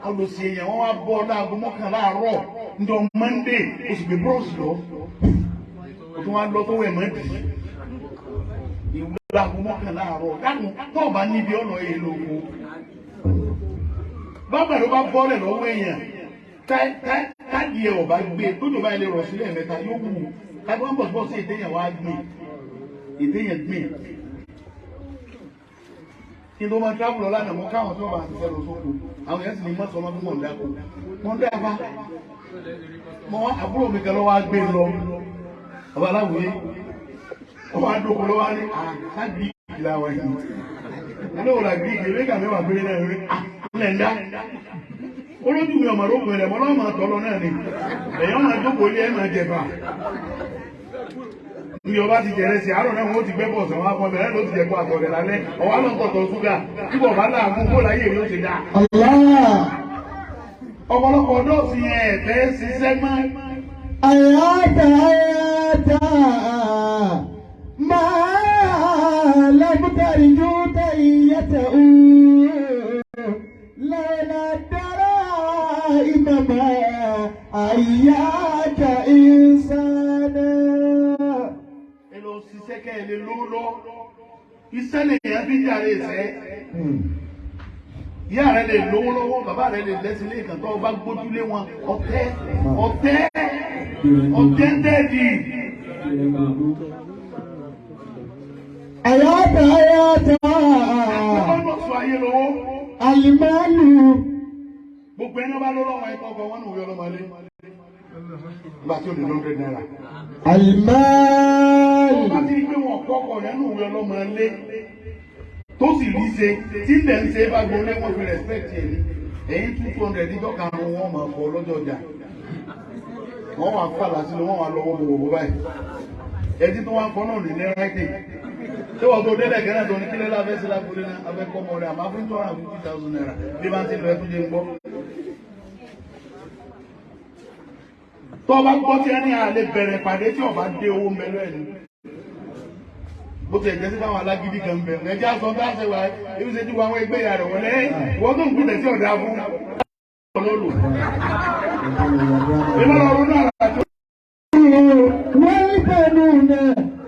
Olùsí èèyàn wọ́n wá bọ́ láago mọ́kànlá àárọ̀ níjọ́ Monday, oṣù gbé bros lọ. Ó tún wá lọ tó wẹ̀ mọ́dì. Ìwé láago mọ́kànlá àárọ̀, dákun tó bá níbi ọ̀nà èyí lóko. Bábà ló bá bọ́lẹ̀ lọ́wọ́ èèyàn, káàdì ẹ̀ ọ̀bá gbé, tójú bá ilé rọ̀ sílẹ̀ mẹ́ta yóò wù. Káàdì wọ́n bọ̀ sí ìdéyàn wá gbé. Ìdíyàn gbìn kí ló máa travel lọ lánàá mọ́ káwọn tí wọ́n bá ti fẹ́ lọ sóko àwọn èèyàn sì ní mọ́sán ọmọ fún mọ̀ọ́dá kó wọ́n dá bá mọ́ àbúrò mi kan lọ́wọ́ á gbé lọ ọba aláwòye ọba àdókò lọ́wọ́ á ní àgbì ìlà wà yìí olóòwò la gbé ìgbé mẹ́gà mẹ́wàá gbé náà rí lẹ́ndá olójú mi ọmọ rókùn rẹ̀ mọ́ lọ́wọ́ máa tọ́lọ náà ni èèyàn máa jókòó lé ẹ̀ máa jẹ̀bà ní ọba ti jẹrẹ sí àárọ̀ náà wọ́n ti gbẹ́ bọ̀ sọ̀rọ̀ àpọ̀ bẹ̀rẹ̀ ló ti jẹ̀kọ́ àtọ̀rẹ̀ lálẹ́ ọwá lọ tọ̀tọ̀ ṣúgà tí bọ̀ bá láàgùn kó láyé rí ó ti dá. ọ̀pọ̀lọpọ̀ náà fi ẹ̀ẹ́fẹ́ ṣiṣẹ́ mọ́. Àyàtà máa lábúkàrí ju tayyata lẹ́nà dára ìmọ̀mọ́ àyàtà ìsànà. Ṣiṣẹ́ kẹ́ ẹ lè lówó lọ iṣẹ́ nìyẹn bí jàre ìṣẹ́ ìyá rẹ lè lówó lọ́wọ́ bàbá rẹ lè lẹ́sìn lé ìkàntọ́ ọba gbójúlé wọn ọ̀tẹ́ dẹ́ẹ̀dì. Àyàtà àkọ́kọ́ sọ ayé lọ́wọ́. Alimalu. Gbogbo ẹni bá lọ́wọ́ wọn ẹ̀kọ́ wọn ní òwe ọlọ́mọlé nígbà tí ó lè lọ́ndẹ̀ náírà. Alimalu. Wọ́n bá ti rí pé wọn kọ́kọ́ rẹ̀ ní òwe ọlọ́mọlé tó sì rí ṣe tí ilẹ̀ ń ṣe bá gbolé wọn fi respect ẹ̀ ní ẹ̀yìn 200 níjọ́ karùn-ún wọn máa fọ lọ́jọ́ ọjà wọ́n wà fàlà sínú wọn wà lọ́wọ́ gbogbo báyìí ẹtí tó wá ń kọ́ náà ní ráìtì tí wọ́n tó délẹ̀ gẹ́rẹ́ tó ní kílẹ̀ lábẹ́ sí lágbólé náà abẹ́kọ́ mọ́ rẹ̀ àmọ́ fún 250,000 naira bí bá ń ti lọ ẹtú jẹ́ ń gbọ́. tó bá gbọ́ tí ẹni àlè bẹ̀rẹ̀ pàdé tí ọba dé owó mẹ́lú ẹ̀ ní bó ti ẹ̀jẹ̀ sí fáwọn alágídí kan bẹ̀rẹ̀ ẹ̀jẹ̀ àsọ bá ṣe wà ebi ṣe ju àwọn ẹgbẹ́ ìyá rẹ̀ wọlé wọ́n tó ń kú tẹ̀sí ọ̀dà fún ọlọ́lù. ìmọ̀lọ́run náà àti والبنون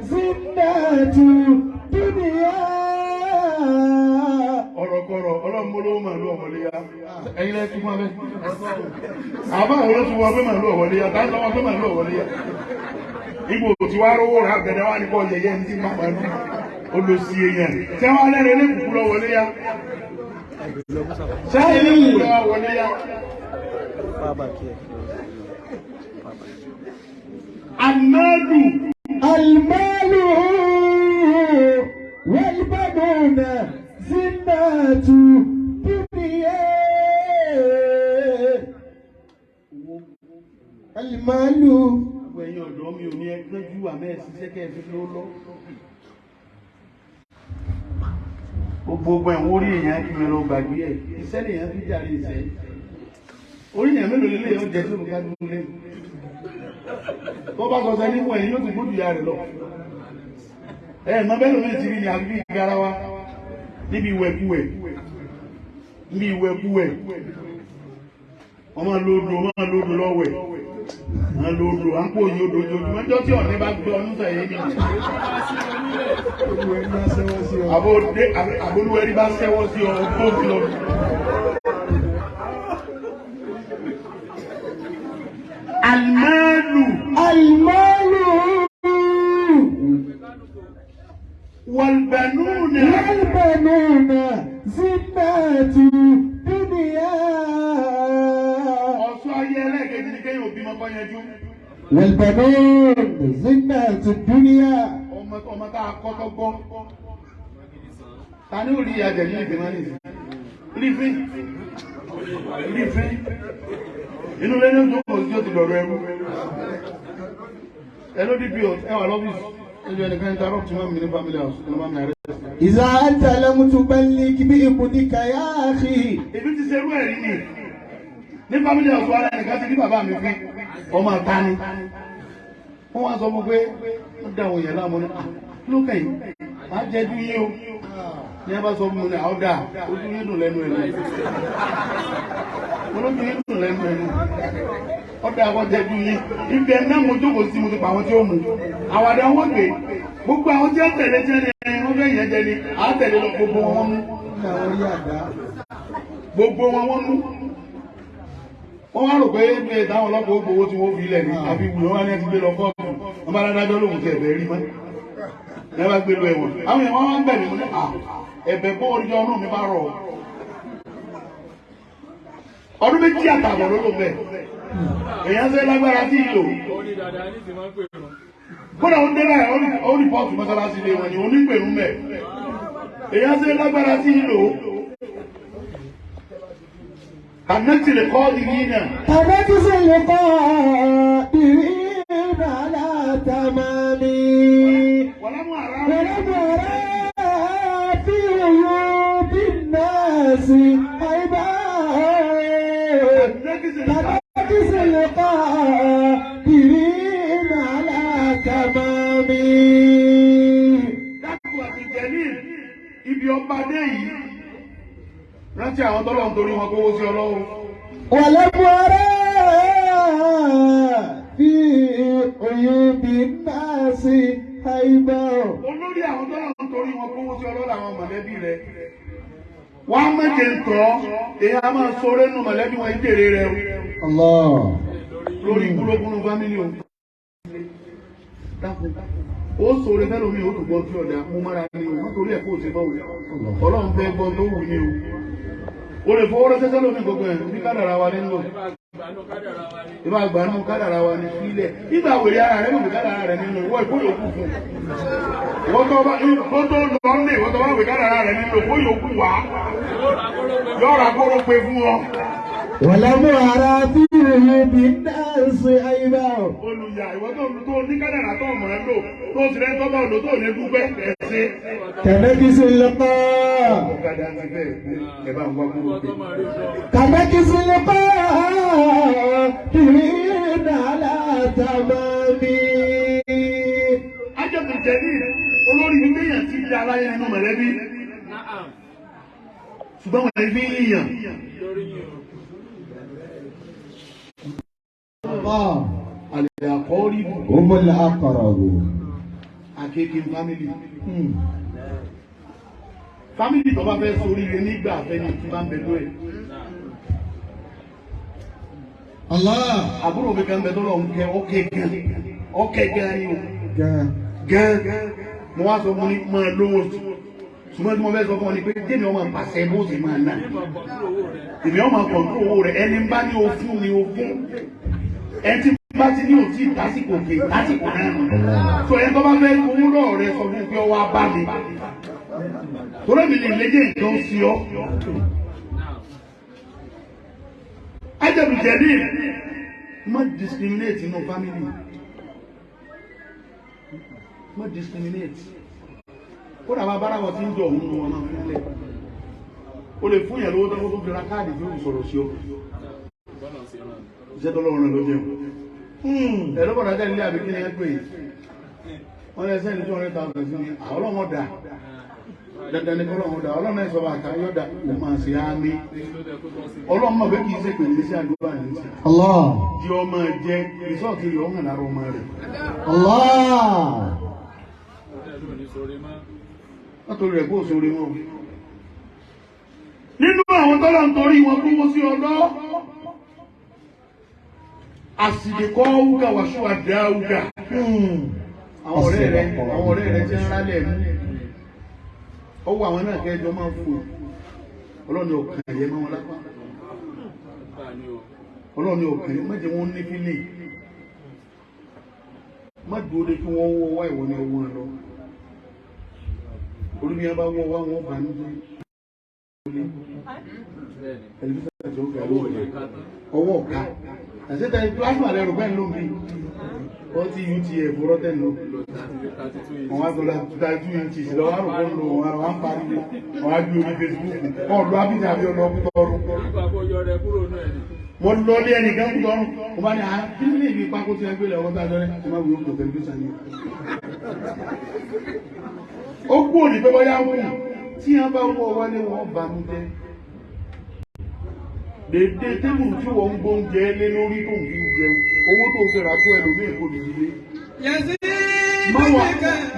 زينة الدنيا. ọ̀rọ̀kọ̀rọ̀ ọlọ́mọlówó máa lọ ọmọlé ya ẹ̀yin lẹ tún fún abẹ àbá àwọn olóṣù wọn pé màá lọ wọlé yá táwọn lọ́wọ́ pé màá lọ wọlé yá ibo tí wàá rówó rà gẹdẹ wà ní kọ yẹyẹ ní ti má pa ní olùsí èèyàn tí wọn lẹnu ilé kùkú lọ wọlé yá sẹ́yìn ilé kùkú lọ wọlé yá. Almalu والبنون زينة الدنيا المال ẹ̀yin ọ̀dọ́ mi ò ní ẹgbẹ́ ju àmẹ́ ṣiṣẹ́ kẹ́ẹ̀fí ló lọ. Gbogbo ẹ̀wọ̀n orí èèyàn kí mi lọ gbàgbé ẹ̀ iṣẹ́ lèèyàn fi jàre ìṣẹ́. Orí èèyàn mélòó lélẹ̀ yóò jẹ́ sórí ká dúró lé. Tó bá sọ sẹ́ni fún ẹ̀yin yóò ti gbójú ya rẹ̀ lọ. Mọ bẹ́ẹ̀ lómi ti rí ni àbí ìgbára wa níbi ìwẹ̀kúwẹ̀ wọ́n máa lóòdò lọ́wẹ̀ wọ́n lóòdò à ń pò yí odò ojoojúmọ́ ọjọ́ tí ọ̀nẹ́ bá gbé ọdún sẹ̀yẹ́ ní àbólúwẹ̀rí bá sẹ́wọ́ sí ọ tó sí lọ. Almalu والبنون زينة الدنيا والبنون زينة الدنيا ọmọ tá a kọ́ tó gbọ́ ta ní orí ìyàjẹ̀ ní ìgbìmọ̀ ní rífín inú lẹ́nu tó kò sí ó ti lọ̀rọ̀ ẹrú ẹlódìbí ẹwà lọ́fíìsì إذا أنت لم تبلغ بابنك يا أخي. Èmi ti ṣerú ẹ̀rí ni. Ní family house wa ẹnìkan ti ní bàbá mi fi ọmọ ta ni. Wọ́n wá sọ fún pé ó dá àwọn èèyàn láàmú ní ló kẹ́yìn. Má jẹ́ ju yín o. Ní ẹ bá sọ fún mi ní àwọn dà ojú yín dùn lẹ́nu ẹ̀ ní. Mo lójú yín dùn lẹ́nu ẹ̀ ní. Ọ̀dà àwọn jẹ́ ju yín. Ibi ẹ̀ náà mo jókòó sí mo ti pa àwọn tí ó mú. Àwàdà wọn gbé. Gbogbo àwọn tí ó tẹ̀lé tí wọ́n fẹ́ yẹn jẹ ni à ń tẹ̀lé lọ gbogbo wọn mú. Gbogbo wọn mú. Wọ́n wá rò pé bí ẹ táwọn ọlọ́pàá ó gbowó tí wọ́n fi ilẹ̀ ní àfi wùyọ́ wọn ní ẹ ti gbé lọ kọ́ọ̀tù. Wọ́n bá dájọ́ lóhùn tẹ̀ bẹ́ẹ̀ rí mọ́. Ẹ bá gbé lọ ẹ̀wọ̀n. Àwọn èèyàn wọn wá ń bẹ̀ mí mú ní ẹ̀bẹ̀ bó orí ọ̀nà mi bá rọ̀. Ọdún méjì àtààbọ̀ ló lò bẹ́ẹ̀. Èèyàn ṣe lágbára tí ìlò. Kódà ó dé láyé ó rìpọ́ọ̀tù mọ́sálásí lé wọn ni onígbèrú mẹ́. Èèyàn ṣe lágbára tí ìlò. Àmẹ́tì lè kọ́ di yín náà. Àmẹ́tì sì lè kọ́ di yín náà látàmánì. Wàlámù àrá bí òyò bí nọ́ọ̀sì àìbá. Àmẹ́tì sì lè kọ́ di yín náà látàmánì. Dákùn àti Jẹ̀lí ibi ọba dé yìí. Rántí àwọn tọ́lọ̀ ń torí wọn kówó sí ọlọ́run. Wàlámù àrá bí òyò bí nọ́ọ̀sì àìbá. Olórí àwọn tọ́lọ̀ ń torí wọn kówó sí ọlọ́run àwọn mọ̀lẹ́bí rẹ̀. Wọ́n á méje ń tọ́ èyí á máa sọ rénú mọ̀lẹ́bí wọn ìbéèrè rẹ̀ o. Lórí ìkúlógúnú fámílì o. Ó sọ̀rọ̀ fẹ́ lómi ó dùgbọ́ tí ọ̀dà mú mọ́ra ní o, wọ́n torí ẹ̀kọ́ òsè bọ́wọ́. Ọlọ́run fẹ́ gbọ́n tó wù ní o. O lè fọwọ́ rẹ́ sẹ́sẹ́ lómi gbogbo ẹ̀ ní kádàrà wa nínú. Ìbá àgbà nínú kádàrà wa ní sílẹ̀. Nígbà wèrè ara rẹ̀ lómi kádàrà rẹ̀ nínú ìwọ ìkóyòkú fún. Wọ́n tó lọ ní ìwọ́n tó bá wè kádàrà rẹ̀ nínú ìkóyòkú wá. Yọ̀ọ̀rà kóró pe fún ọ. Wàlámù àrá bí òyò bí nọ́ọ̀sì àìbá. Olùyà ìwọ́n tó ní kádàrà tó mọ̀ ẹ́ lò tó ti rẹ́ tọ́gbà òdò tó ní dúpẹ́ ẹ̀sìn. Kàmẹ́kìsì lọ́kọ́. Ọ̀kadà ti bẹ́ẹ̀ ẹ bá ń wá kúrò pé. Kàmẹ́kìsì lọ́kọ́. Kìrì nàlá tàbí. Ajọ́bù Jẹ̀lí olórí ní kéèyàn ti di aláyẹ nínú mọ̀lẹ́bí. Ṣùgbọ́n wọ́n ní fi ń yíyàn. Àlè àkọ́rí bù. Ó mọ̀lá àkọ̀rọ̀ wò. Akéèké fámìlì. Fámìlì tó bá fẹ́ sórí ilé nígbà àfẹ́ni tí bá ń bẹ lóẹ̀. Allah. Àbúrò mi kan bẹ tó lọ ń kẹ ọkẹ gan ni o. Gan. Mo wá sọ fún ní máa lówó ṣùgbọ́n tí mo fẹ́ sọ fún ọ ni pé jẹ́mi ọmọ pàṣẹ bó ṣe máa ná. Èmi ọmọ kọ̀ǹtò owó rẹ̀ ẹni bá ní òfin ni òfin. Ẹni tí bá ti ní òtí ìtásìkò kè ìtásìkò náà. Sọ ẹni tó bá fẹ́ owó lọ́ọ̀ rẹ sọ fún pé ọwọ́ abá mi. Torí mi lè lédè nǹkan sí ọ. Ajẹ́bù jẹ̀dí má discriminate inú family. Má discriminate. Kódà bá bára wọn tí ń jọ òun ní wọn náà fúnlẹ̀. O lè fún yẹn lówó tó fi ra káàdì tí ó fi sọ̀rọ̀ sí ọ. Iṣẹ́ tó lọ́rùn rẹ̀ ló jẹun. Ẹ̀rọ bọ̀dá jẹ́ ilé àbíkí ni ẹ pè é. Wọ́n lè sẹ́ni 200,000 sí ni àwọn ọlọ́mọ dà. Dandan ni kọ́lọ́mọ dà. Ọlọ́mọ ẹ̀ sọ̀rọ̀ àká yọ̀dà ló máa ṣe á ní. Ọlọ́mọ bẹ́ẹ̀ kì í ṣe pèlè sí àdúrà ní sí. Allah. Di ọmọ jẹ rìsọ́ọ̀tì rẹ̀ ọ̀hún lára ọmọ rẹ̀. Allah. Látòrí rẹ̀ kó sórí wọn. Nínú àwọn tọ́lọ̀ ń torí wọn kúrò sí ọlọ́. Àsìdèkọ́ wúgà wàṣọ àdá wúgà. Àwọn ọ̀rẹ́ rẹ̀ jẹ́ ńlálẹ̀ mú. Ọwọ́ àwọn náà kẹjọ máa ń fò. Ọlọ́ni ọ̀kan ẹ̀yẹ máa wọn lápá. Ọlọ́ni ọ̀kan ẹ̀yẹ mẹ́jẹ wọn ní fílì. Má dúró de kí wọ́n wọ́ wá ìwọ ni ọwọ́ lọ. Orí mi bá wọ́ wá wọn bá ní tẹlifíṣàn tó ga ọwọ́ ọ̀ka. Àṣetẹ plasma rẹ̀ rògbẹ́ ló ń bí. Wọ́n ti UTF rọ́tẹ̀ lọ. Wọ́n wá gbọ́dọ̀ 2 inches lọ wá rògbọ́n lọ wọ́n wá ń parí wọ́n wá gbé orí Facebook. Wọ́n lọ Abidjan àbí ọlọ́ọ̀kú tọrọ. Mo lọ lé ẹnìkan kú tọrọ. Mo bá ní à kí ní ìlú pákó tí wọ́n gbé lọ wọ́n tá a jọ rẹ̀ ẹ má wúlò kò tẹlifíṣàn yìí. Ó kú òní pé bọ́yá wù tí wọ́n bá wọ́ wálé wọn bá mú jẹ́. Dèdè tébùrù tí wọ́n ń gbóúnjẹ lé lórí tó ń fi jẹun owó tó fẹ́ ra tó ẹlòmíì kò lè dílé.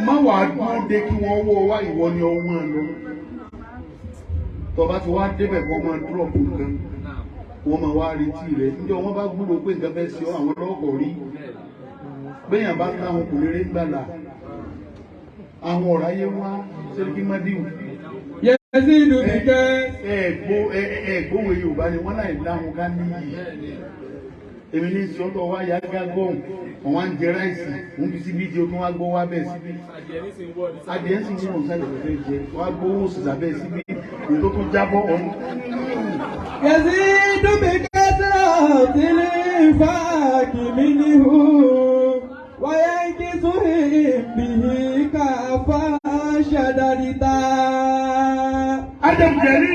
Má wà á dúró de kí wọ́n wọ́ wá ìwọ ni ọwọ́ ẹ lọ. Tọ́ba ti wá débẹ̀ kí wọ́n máa dúrọ̀pù nǹkan wọ́n máa wá retí rẹ̀ níjọ́ wọ́n bá gbúrò pé nǹkan fẹ́ sí ọ àwọn lọ́kọ̀ rí. Béèyàn bá táwọn kò lérè gbàlà àwọn ọ̀rọ̀ ayé wá sẹ́ríkí mádìwù. Yẹ́sí ìlú nìkẹ́. Ẹ̀gbọ́wé Yorùbá ni wọ́n láì láhùn ká níyì. Èmi ní ìṣọ́tọ̀ wá yá gágọ́hùn, wọ́n wá ń jẹ ráìsì, wọ́n fi síbí tí ó tún wá gbọ́ wá bẹ́ẹ̀ síbí. Adìẹ ń sì ní ọ̀sán ìrọ̀lẹ́ jẹ, wọ́n á gbówó òṣìṣà bẹ́ẹ̀ síbí, èyí tó tún jábọ́ ọ̀hún. Yẹ́sí ìlú nìkẹ́ tí lè fà kìmí níhù, wáyé kí sóhìn bìí káfá ṣàdádìta. Adébùjẹ́lì,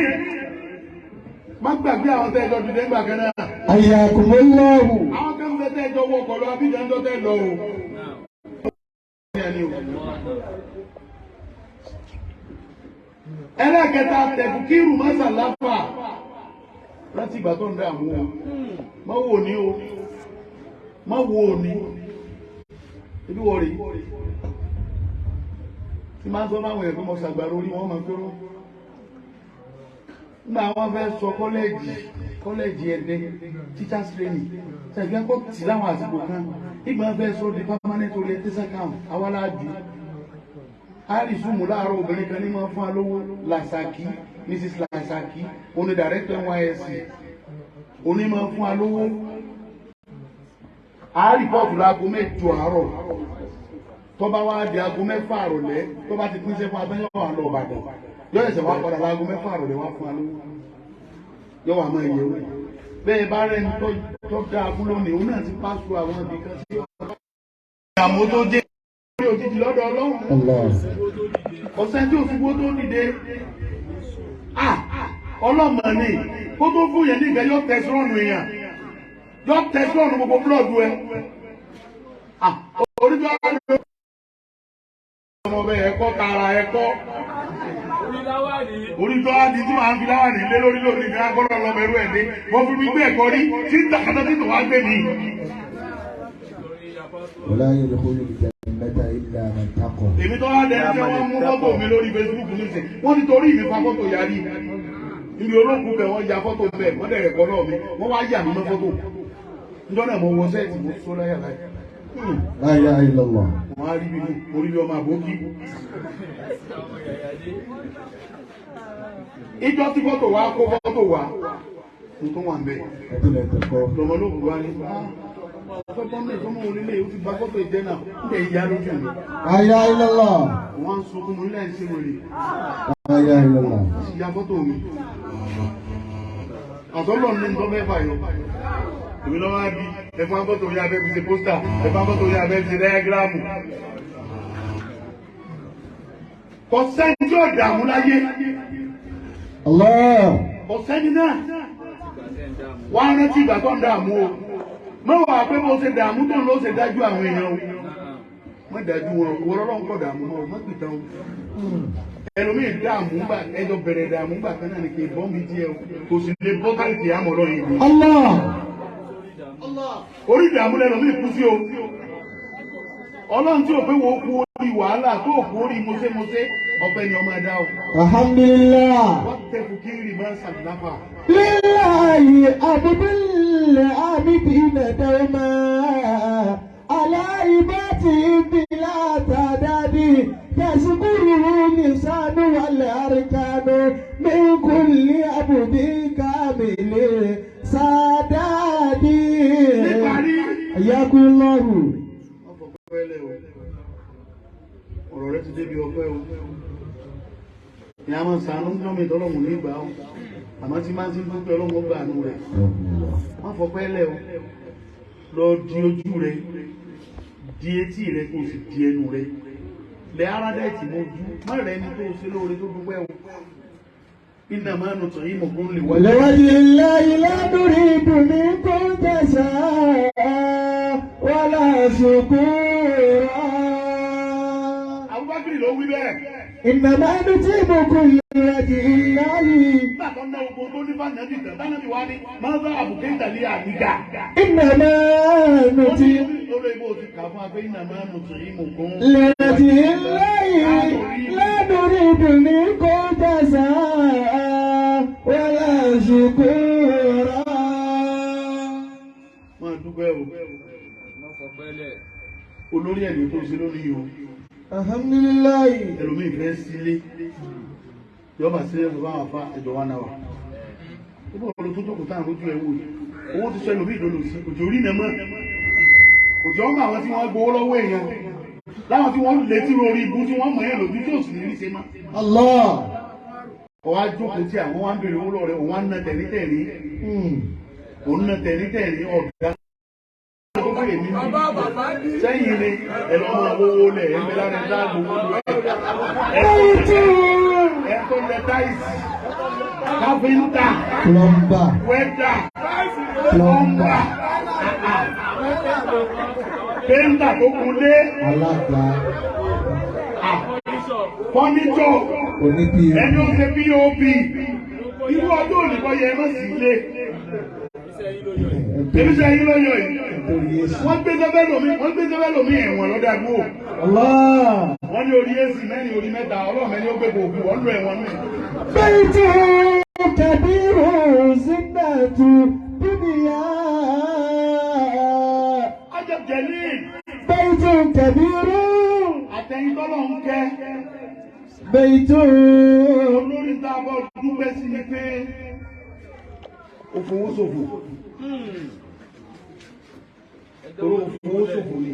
má gbàgbé àwọn tẹ́ ẹjọ́ dìde ńgbà kan náà. Ayyakumullahu. Àwọn kan ń tẹ́ ẹjọ́ wọ ọkọ̀ lọ Abidjan tó tẹ́ lọ o. Ẹlẹ́kẹta tẹ̀bùkírù mọ́sàláfà láti ìgbà tó ń dá àwọn o. Má wò ní o. Má wò ní. Ibi wọ̀ rí. Tí máa ń sọ máa wọ̀ ẹ̀kọ́ mọ́ ṣàgbàrò orí wọn máa ń fẹ́ràn. Nígbà wọn fẹ́ sọ kọ́lẹ́jì ẹ̀dẹ́ teachers training ṣẹ̀gbẹ́ kó tì láwọn àsìkò kan ìgbà fẹ́ sọ di permanent orientation camp awáláàdì àrísùmù láàárọ̀ obìnrin kan ní máa fún alówó Lasaki Mrs. Lasaki oní director NYSC oní máa fún alówó àárìpọ̀tù láago 8 àárọ̀ tó bá wá di aago 6 àrọ̀lẹ́ tó bá ti pín sẹ́fún abẹ́yẹ̀wò àlọ́ Ìbàdàn yóò ẹ̀sẹ̀ wá padà láago 6 àrọ̀lẹ́ wá fún alówó yóò wà máa yẹ wò bẹ́ẹ̀ bá rẹ̀ ń tó dá abúlé ní òun náà ti pàṣẹ àwọn ibi kan sí ọ̀pọ̀ ìyàmó tó dé ní òjijì lọ́dọ̀ Ọlọ́run ọ̀sẹ̀ tí òṣùgbó tó dìde ọlọ́mọ ni kó tó fún yẹn nígbà yóò tẹ̀síọ̀nù èèyàn yóò tẹ̀síọ̀nù gbogbo búlọ̀dù ẹ oríjọ́ àlọ́ ọmọ bẹ́ẹ̀ ẹ̀kọ́ tààrà ẹ̀kọ́ oríjọ́ àdí tí màá fi láwà nílé lórí ní agbọ́dọ̀ lọ mẹ́rú ẹ̀ dé wọ́n fi mi gbé ẹ̀kọ́ rí tí ń tàkàtà tí tò wá gbé mi. Èmi tó wá dẹni tí wọ́n mú fọ́tò mi lórí Facebook nísìn wọ́n nítorí mi fa fọ́tò yarí níbi olóògùn bẹ̀ wọ́n ya fọ́tò bẹ̀ wọ́n dẹ̀rẹ̀ kọ́ náà mi wọ́n wá yà mí mọ́ fọ́tò Njọ́ náà mo wọ sẹ́ẹ̀tì mo sọ láyà láyà. La ilaha illallah. Wọ́n á rí mi orí bí ọmọ àbókí. Ìjọ tí fọ́tò wa kó fọ́tò wa, mo tó wà ń bẹ̀. Lọ́mọ ló wà ní fọ́tò ní ìfọ́mọ́ onílé ó ti bá fọ́tò ìjẹ́ náà ń tẹ̀ ìyá lójú mi. La ilaha illallah. Wọ́n ń sunkún mi lẹ́yìn sí wòlé. La ilaha illallah. Ìyá fọ́tò mi. Àtọ́lọ́ ní nǹkan mẹ́fà yọ. Èmi lọ́wọ́ á bí ẹ̀fọn fọ́tò yá abẹ́ fi ṣe pósítà, ẹ̀fọn fọ́tò yá abẹ́ fi ṣe dáyágíráàmù. Kò sẹ́ni tí ó dààmú láyé. Allah. Kò sẹ́ni náà. Wọ́n á rántí ìgbà tó ń dààmú o. Mẹ́wàá pé bó ṣe dààmú tó ń lọ ṣe dájú àwọn èèyàn o. Má dájú wọn, wọ́n lọ́wọ́ kọ̀ dààmú wọn, má pìtàn o. Ẹlòmíì dààmú gbà ẹjọ́ bẹ̀rẹ̀ dààmú gbà kan náà ni kì í bọ́ mi díẹ̀ o. Kò sì lè bọ́ káàkiri àmọ́ lọ́yìn ìlú. Allah. Orí ìdààmú lẹ́lòmíì kú sí o. Ọlọ́run tí ò pé wo kú orí wàhálà tó kú orí mọ́sẹ́mọ́sẹ́ ọ̀pẹ ni ọmọ ẹ̀dá o. Alhamdulillah. Wọ́n tẹ fún kí rì máa ń ṣàdúnáfà. Lillahi abdul abidina dawma ala ibati bila tadadi tashkuruhu lisanu wal arkanu min kulli abdi kamili sadadi. Ayakullahu. Ọ̀rọ̀ rẹ ti débi ọpẹ́ o. Ní a máa sàánú ń jọ́mi tọ́lọ́mù ní ìgbà o. Àmọ́ tí máa ń tí ń dúpẹ́ ọlọ́mọ gbà nù rẹ̀. Wọ́n fọpẹ́ lẹ̀ o. Lọ di ojú rẹ̀, di etí rẹ̀ kò sì di ẹnu rẹ̀. Lẹ ara dẹ̀ tí mo jú, má rẹ̀ ni tó ṣe lóore tó dúpẹ́ o. Iná máa nù tàn yín mọ̀ kún lè wájú. لوجه الله لا نريد منكم جزاء ولا شكورا Abubakar ló wí bẹ́ẹ̀. إنما نطعمكم لوجه الله. Nígbà tó ń ná ogun tó ní fànàbì tán, fànàbì wá ní máa ń bá àbùké ìtàlẹ́ àníga. إنما نطعمكم Lórí ibo ti kà fún abẹ́ iná máa nù tàn yín mọ̀ kún. لوجه الله لا نريد منكم جزاء ولا شكورا. Máa dúpẹ́ o. Olórí ẹ̀mí tó ṣe lórí o. Alhamdulillah. Ẹlòmíì fẹ́ sílé. Yọba sílé fún báwọn afá ẹjọ́ wa náà wà. Ó bọ̀ lọ tó jókòó táwọn ojú ẹ̀ wò yìí. Owó ti sọ ẹlòmíì ìdólò sí. Òjò orí nà mọ́. Òjò ọmọ àwọn tí wọ́n gbowó lọ́wọ́ èèyàn. Láwọn tí wọ́n lè tí lórí ibú tí wọ́n mọ̀ ẹ́ lòdì tí ò sì ní rí ṣe mọ́. Allah. Ọwọ́ ajókòó tí àwọn wá ń bèrè owó lọ́rẹ̀ òun wá ń ná tẹ̀lítẹ̀lí. Òun ná tẹ̀lítẹ̀lí ọ̀gá. Sẹ́yìn ni ẹ̀rọ ọmọ owó lẹ̀ ẹgbẹ́ lára ẹ̀dá gbogbo ẹ̀ tó lẹ táìsì, káfíńtà, Plumber. wẹ́dà, plọ́mbà, péńtà tó kunlé, Alága. fọ́nìṣọ̀, Onípì. ẹni ó ṣe POP, irú ọdún òníkọ́ yẹ ẹ má sì lé. Èbíṣẹ́ yín lọ́yọ̀ yìí. Wọ́n gbé sẹ́fẹ́ lómi ẹ̀wọ̀n lọ́dàgbò. Allah. Wọ́n ní orí èsì mẹ́rin orí mẹ́ta ọlọ́mẹ́ni ó gbé gbòògùn wọ́n lọ ẹ̀wọ̀n mi. Baitu kabiru zinatu dunya. Ajab Jalil. Baitu kabiru. Àtẹ̀yìn tọ́lọ̀ ń kẹ́. Baitu. Olórí tá a bọ̀ dúpẹ́ sí ni pé ó fowó ṣòfò. Torí ó fowó ṣòfò ni.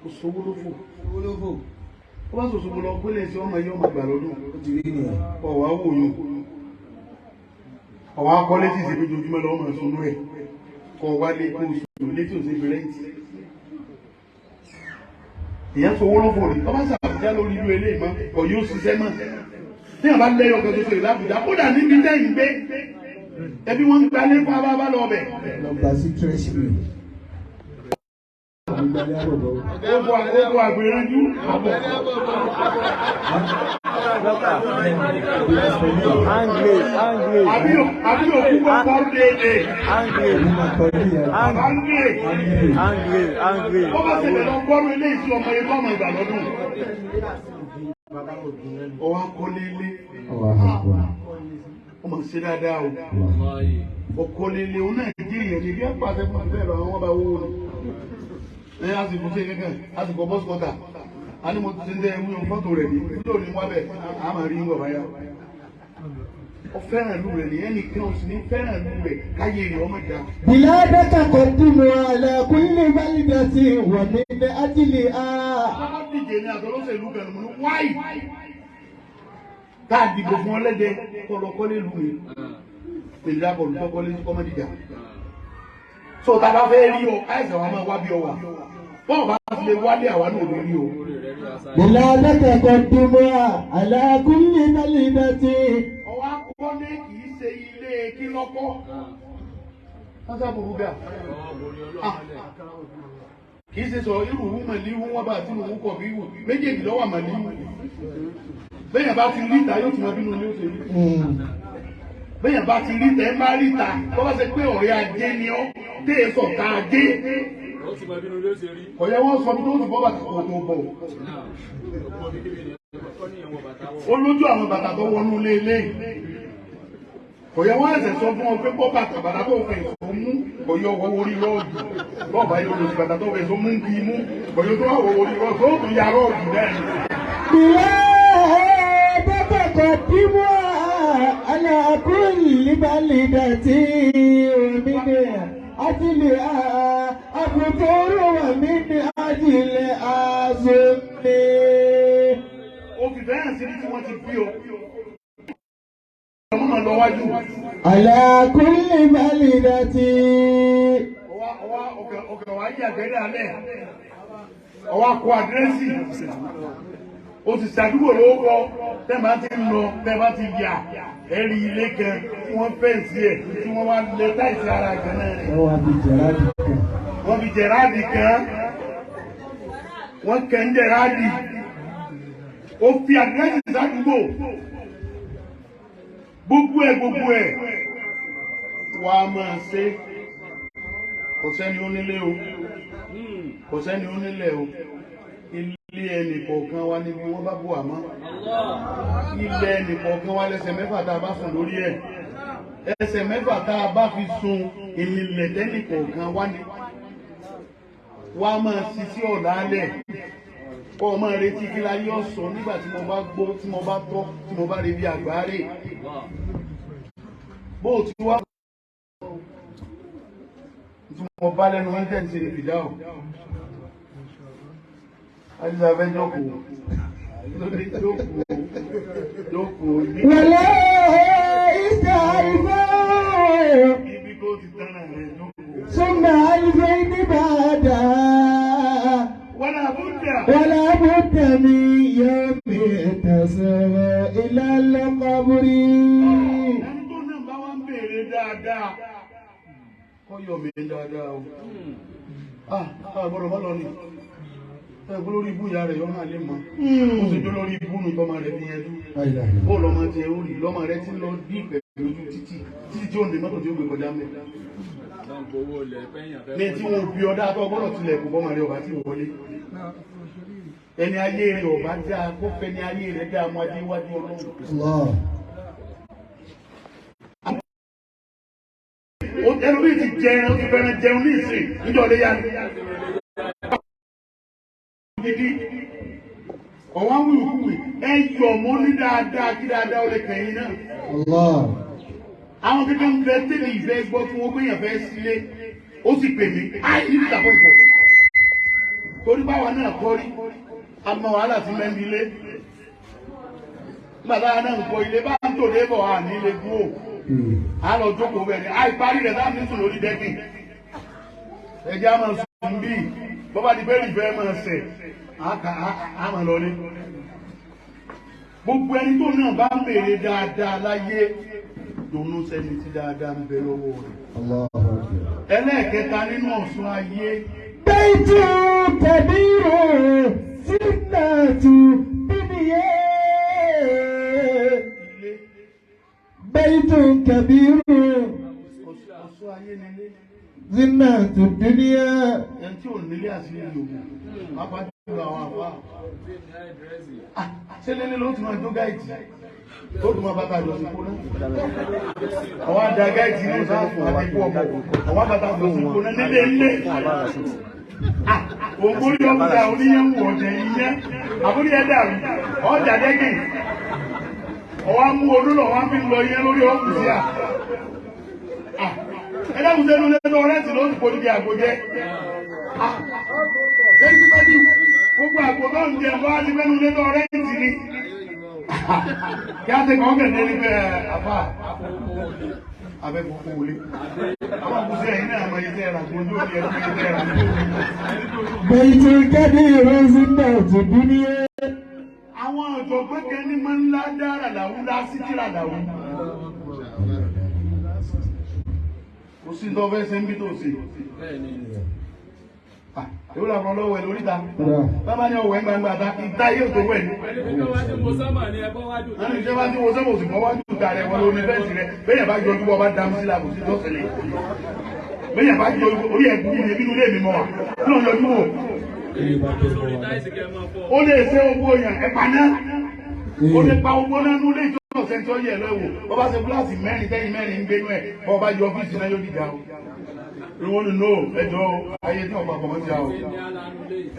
Ó ṣòwò ló fò. Ó bá ṣòṣòfò lọ pélé sí ọmọ yìí ọmọ gbà lọ́dún. Ọ̀wá wò yún. Ọ̀wá akọ́lé tí ìṣèlú ojoojúmọ́ lọ́wọ́ máa sunú ẹ̀. Kọ̀ wálé kó oṣù létí òṣèlú rẹ́ǹtì. Ìyẹn sọwọ́ ló fò ní. Ọba ṣàbùjá lórí irú eléyìí mọ́. Kọ̀ yóò ṣiṣẹ́ mọ́. Tí àbá lẹ́yọ̀ kan tó ṣe ìlàbùjá, kódà níbi tẹ́yìn gbé. Ẹbí wọn ń gbalé fún abábá lọ bẹ̀. Nọ́mbà sí treasury. Ó bọ̀ àgbèrèjú. Àbí òkú bọ̀ kọ́ déédé. Ó bá ṣẹlẹ̀ lọ gbọ́rú ilé ìsú ọmọ yẹn kọ́ ọmọ ìgbà lọ́dún. Ọwọ́ akọ́lé ilé. ọmọ ṣe dáadáa o ọkọ̀ lélẹ̀ òun náà jẹ́ èèyàn ní bí ẹ pàṣẹ fún ìfẹ́ ìlú àwọn ọba owó ni ẹ àsìkò ṣe kankan àsìkò bọ́sùkọ́tà a ní mo ti ń dẹ ewu fọ́tò rẹ̀ ní lónìí wá bẹ̀ a máa rí wọ̀ báyà ọ fẹ́ràn ìlú rẹ̀ ní ẹnì kan ò sì ní fẹ́ràn ìlú rẹ̀ káyé rẹ̀ ọmọ ìjà. bìládẹ́ka kò dùnmù àlẹ́ kúnlẹ̀ bálídẹ́sì wọ̀ mí ní ajílẹ̀ á. bábá díje ní àtọ́lọ́sẹ̀lú kan mú wáì ká dìbò fún ọlẹ́dẹ kọlọkọ́lé lù mí pèlú àbọ̀lù tọ́kọ́lé kọ́mọ́dìjà. so tá a bá fẹ́ rí ọ àìsàn wa máa wá bí ọ wà bọ́ọ̀ bá ti lè wálé àwa náà lórí o. bìládẹ́ka kò dùnmù àlẹ́ kúnlẹ̀ bálídẹ́sì. ọwọ́ akọ́lé kì í ṣe ilé kílọ́kọ́ wọ́n sábà bú bẹ́ẹ̀ kì í ṣe sọ irú màlíwú wọn bá àti ìwọ̀n kọ̀ bí méjèèjì lọ́wọ́ màlíwú bẹ́ẹ̀ bá ti ríta yóò tún ọdún ní oṣù rí bẹ́ẹ̀ bá ti ríta ẹ má ríta tó bá ṣe pé ọ̀rẹ́ ajé ni ọ́ tẹ́ sọ̀tà ajé ọ̀yẹ́ wọ́n sọ bí tó ti bọ́ bàtà kò tó bọ̀ ó lójú àwọn bàtà tó wọnú léèlé ọ̀yẹ́ wọ́n ẹ̀sẹ̀ sọ fún ọ pé bọ́ bàtà tó fẹ̀ tó mú ọ̀yọ́ wọ orí rọ́ọ̀dù bọ́ọ̀bá yóò lòdì bàtà tó fẹ̀ tó mú kí mú ọ̀yọ́ tó wà wọ orí rọ́ọ̀dù tó tún ya rọ́ọ̀dù náà. قدموا على كل بلدة ومن أجلها أفطر ومن أجلها أزمي. Òfin bẹ́ẹ̀ sí tí wọ́n ti bí o. Ọmọ lọ wájú. على كل بلدة. Ọkọ̀ wa yí àgbẹ̀rẹ̀ alẹ́. Ọwọ́ akọ àdírẹ́sì. O ti ṣàdúgbò lówó tẹ́ bá ti ń lọ tẹ́ bá ti yà ẹ̀rí ilé kan tí wọ́n fẹ́ǹsì ẹ̀ tí wọ́n wá lẹ táìsì ara kan náà rẹ̀. Wọ́n fi jẹ̀ráàdì kan. Wọ́n kẹ́ ń jẹ̀ráàdì. Ó fi àdírẹ́sì ṣàdúgbò. Gbogbo ẹ̀ wà á máa ṣe. Kò sẹ́ni onílé o. Kò sẹ́ni onílé o. Ilé ẹnì kọ̀ọ̀kan wa níbi wọ́n bá bù àmọ́. Ilé ẹnì kọ̀ọ̀kan wa lẹ́sẹ̀ mẹ́fà tá a bá sùn lórí ẹ̀. Ẹsẹ̀ mẹ́fà tá a bá fi sun ìlìlẹ̀ tẹ́nì kọ̀ọ̀kan wá ní. Wá máa ṣiṣẹ́ ọ̀la alẹ̀. Kọ́ ọ máa retí kí láyé ọ̀sán nígbà tí mo bá gbó, tí mo bá tọ́, tí mo bá rí bí àgbáre. Bó o ti wá. Tí mo bá lẹ́nu oúnjẹ ń ṣe ìfìdá ọ̀. Àìsàn fẹ́ jókòó. Lórí jókòó. Wàlẹ́ ìjà ìfẹ́. Ibi tó ti tánà rẹ̀ jókòó. Súnmọ́ àìfẹ́ ní bàdà. Wala budda. Wala budda min yawmin tasira ila al-qabri. Ẹni tó náà bá wá ń béèrè dáadáa. Kọ́ yọ̀ mí dáadáa o. Àgbọ̀dọ̀ bá lọ ni. Ẹgbẹ́ lórí ibú ìyá rẹ̀ yọ máa lè mọ́. Ó sì jó lórí ibú nù tọ́mọ rẹ̀ fi yẹn dú. Bó lọ́mọ ti ẹ̀ orí lọ́mọ rẹ̀ ti lọ bí pẹ̀lú ojú títì tí ó ń de mọ́tò tí ó gbé kọjá mẹ́. Ní tí wọ́n bí ọdá tó ọgbọ́dọ̀ tilẹ̀ kò bọ́mọ rẹ̀ ọba tí ò wọlé. Ẹni ayé rẹ̀ ọba dá kó fẹ́ ní ayé rẹ̀ dá mọ́ adé wájú Ọlọ́run. Ẹnu bí ti jẹun, ó ti fẹ́ràn jẹun ní ìsìn níjọ́ lé yá ni. Ọ̀wọ́n wíwúwì ẹ yọ̀ mọ́ ní dáadáa kí dáadáa ó lè kẹ̀yìn náà. Àwọn kékeré ń bẹ tẹ́lẹ̀ ìfẹ́ gbọ́ tí wọ́n gbéyàn fẹ́ sílé ó sì pè mí áì ní ìtàkùn ìfọ̀. Torí báwa náà kọ́ rí àmọ́ wàhálà ti mẹ́ni ilé. Nígbà táwa náà ń kọ́ ilé bá ń tò débọ̀ à ní ilé dúró. A lọ jókòó bẹ̀ ni àì parí rẹ̀ táwọn ní sùn lórí dẹ́kìn. Ẹ̀jẹ̀ á máa sùn bí bọ́bá ti bẹ́ẹ̀ ìfẹ́ máa sẹ̀. Àmà lọlé. Gbogbo ẹni tó náà bá ń béèrè dáadáa láyé dùnú sẹ́ni tí dáadáa ń bẹ lọ́wọ́ rẹ̀. Ẹlẹ́ẹ̀kẹta nínú ọ̀ṣun ayé. Bẹ́ẹ̀tù tẹ̀bí rẹ̀ sínàtù bíbíyé. Bẹ́ẹ̀tù tẹ̀bí rẹ̀. Ọ̀ṣun ayé nílé. زينة الدنيا. Ẹni tí ò nílé àṣírí yòókù, pápá jùlọ àwọn àfáà. Ṣé lélẹ́ ló ti máa jó gáìtì? Ó tún máa bá ká lọ sí kóná. Àwọn àdá gáìtì ní ìsáàfù àti ikú ọmọ. Àwọn àbàtà lọ sí kóná nílé ilé. Ògbórí ọ̀gá oníyẹ̀wò ọ̀jẹ̀ yíyẹ́. Àbúrí ẹ̀dà ọjà dẹ́gẹ̀. Ọwá mú olúlọ̀ wá fi lọ yẹ lórí ọ́fíìsì à. Ẹlẹ́gùn tẹ́lú lẹ́nu ọ̀rẹ́tì ló ń pò ní àgbòjẹ́. Lẹ́yìn tí bá dì gbogbo àgbò náà ń jẹ wá ní mẹ́nu lẹ́nu ọ̀rẹ́tì ni. Kí á ti kàn kẹ̀lẹ́ ní pé àfà abẹ́kọ̀ọ́kọ́ wọlé. Àwọn àkùsẹ̀ yìí náà mọ iṣẹ́ ẹ̀rà gbòjú òní ẹ̀rọ iṣẹ́ ẹ̀rà gbòjú. بيت الكبير زينة الدنيا. Àwọn ọ̀jọ̀gbọ́n kan ní máa ń lá dára làwọn lásì kíra làwọn. Kò sí tó fẹ́ ṣe ń bí tó ṣe. Èwo làwọn ọlọ́wọ́ ẹ̀ lórí ta. Bábá ní ọwọ́ ẹ̀ gbangba ta ìta yóò tó wẹ̀ ní. Ìjọba tí mo sọ́mọ̀ òsì mọ́ wájú ìta rẹ̀ wọ́n lórí fẹ́ǹsì rẹ̀. Bẹ́ẹ̀ bá jọjú bọ́ bá dámú sí làbò sí lọ́sẹ̀lẹ̀. Bẹ́ẹ̀ bá jọjú orí ẹ̀kú ní ebínú lé mi mọ́ wa. Kí ló ń yọjú wò? Ó lè ṣe owó yàn ẹ̀pà náà. Ó lè pa owó náà nú lé ìjọba ọ̀sẹ̀ tí ó yẹ lọ́wọ́. Bọ́ bá ṣe fúláàsì mẹ́rin tẹ́yìn mẹ́rin ń gbénú ẹ̀. Bọ́ bá yọ ọ́fíìsì náà yóò dìjà o. Ìwọ́n ní no ẹjọ́ ayé tí ọ̀pá pọ̀ mọ́tí àwọ̀.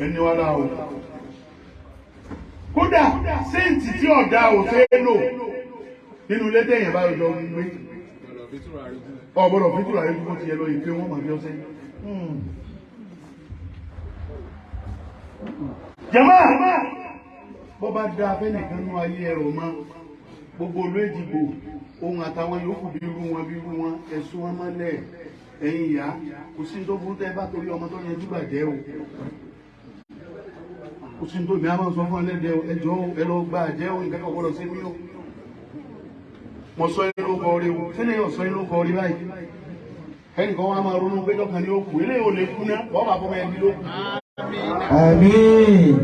Ẹni wá láwọ̀. Kódà séǹtì tí ọ̀dà ò ṣe é lò nínú ilé tẹ̀yìn bá yọ gbé. Ọ̀gbọ́dọ̀ fìtúrà rí kó ti yẹ lọ ìpé wọn màbí ọ̀sẹ̀. Jàmá bọ́ bá dá afẹ́nìkan nú ayé ẹ̀rọ mọ́ gbogbo olú èjìgbò ohun àtàwọn yòókù bí irú wọn ẹ̀sùn wọn mọ́lẹ̀ ẹ̀yìn ìyá kò sí tó burú tẹ́ bá torí ọmọ tó yẹn jùbàjẹ́ o kò sí tó bí a máa sọ fún ẹlẹ́dẹ̀ ẹjọ́ ẹlọ gbà jẹ́ o nǹkan kan gbọ́dọ̀ sí mí o mọ̀ sọ inú kọ rí o sílẹ̀ yóò sọ inú kọ rí báyìí ẹnìkan wá máa ronú pé lọ́kàn ní òkú ilé ò lè kú náà wọ́n bá fọmọ ẹbí ló kù. Àmín.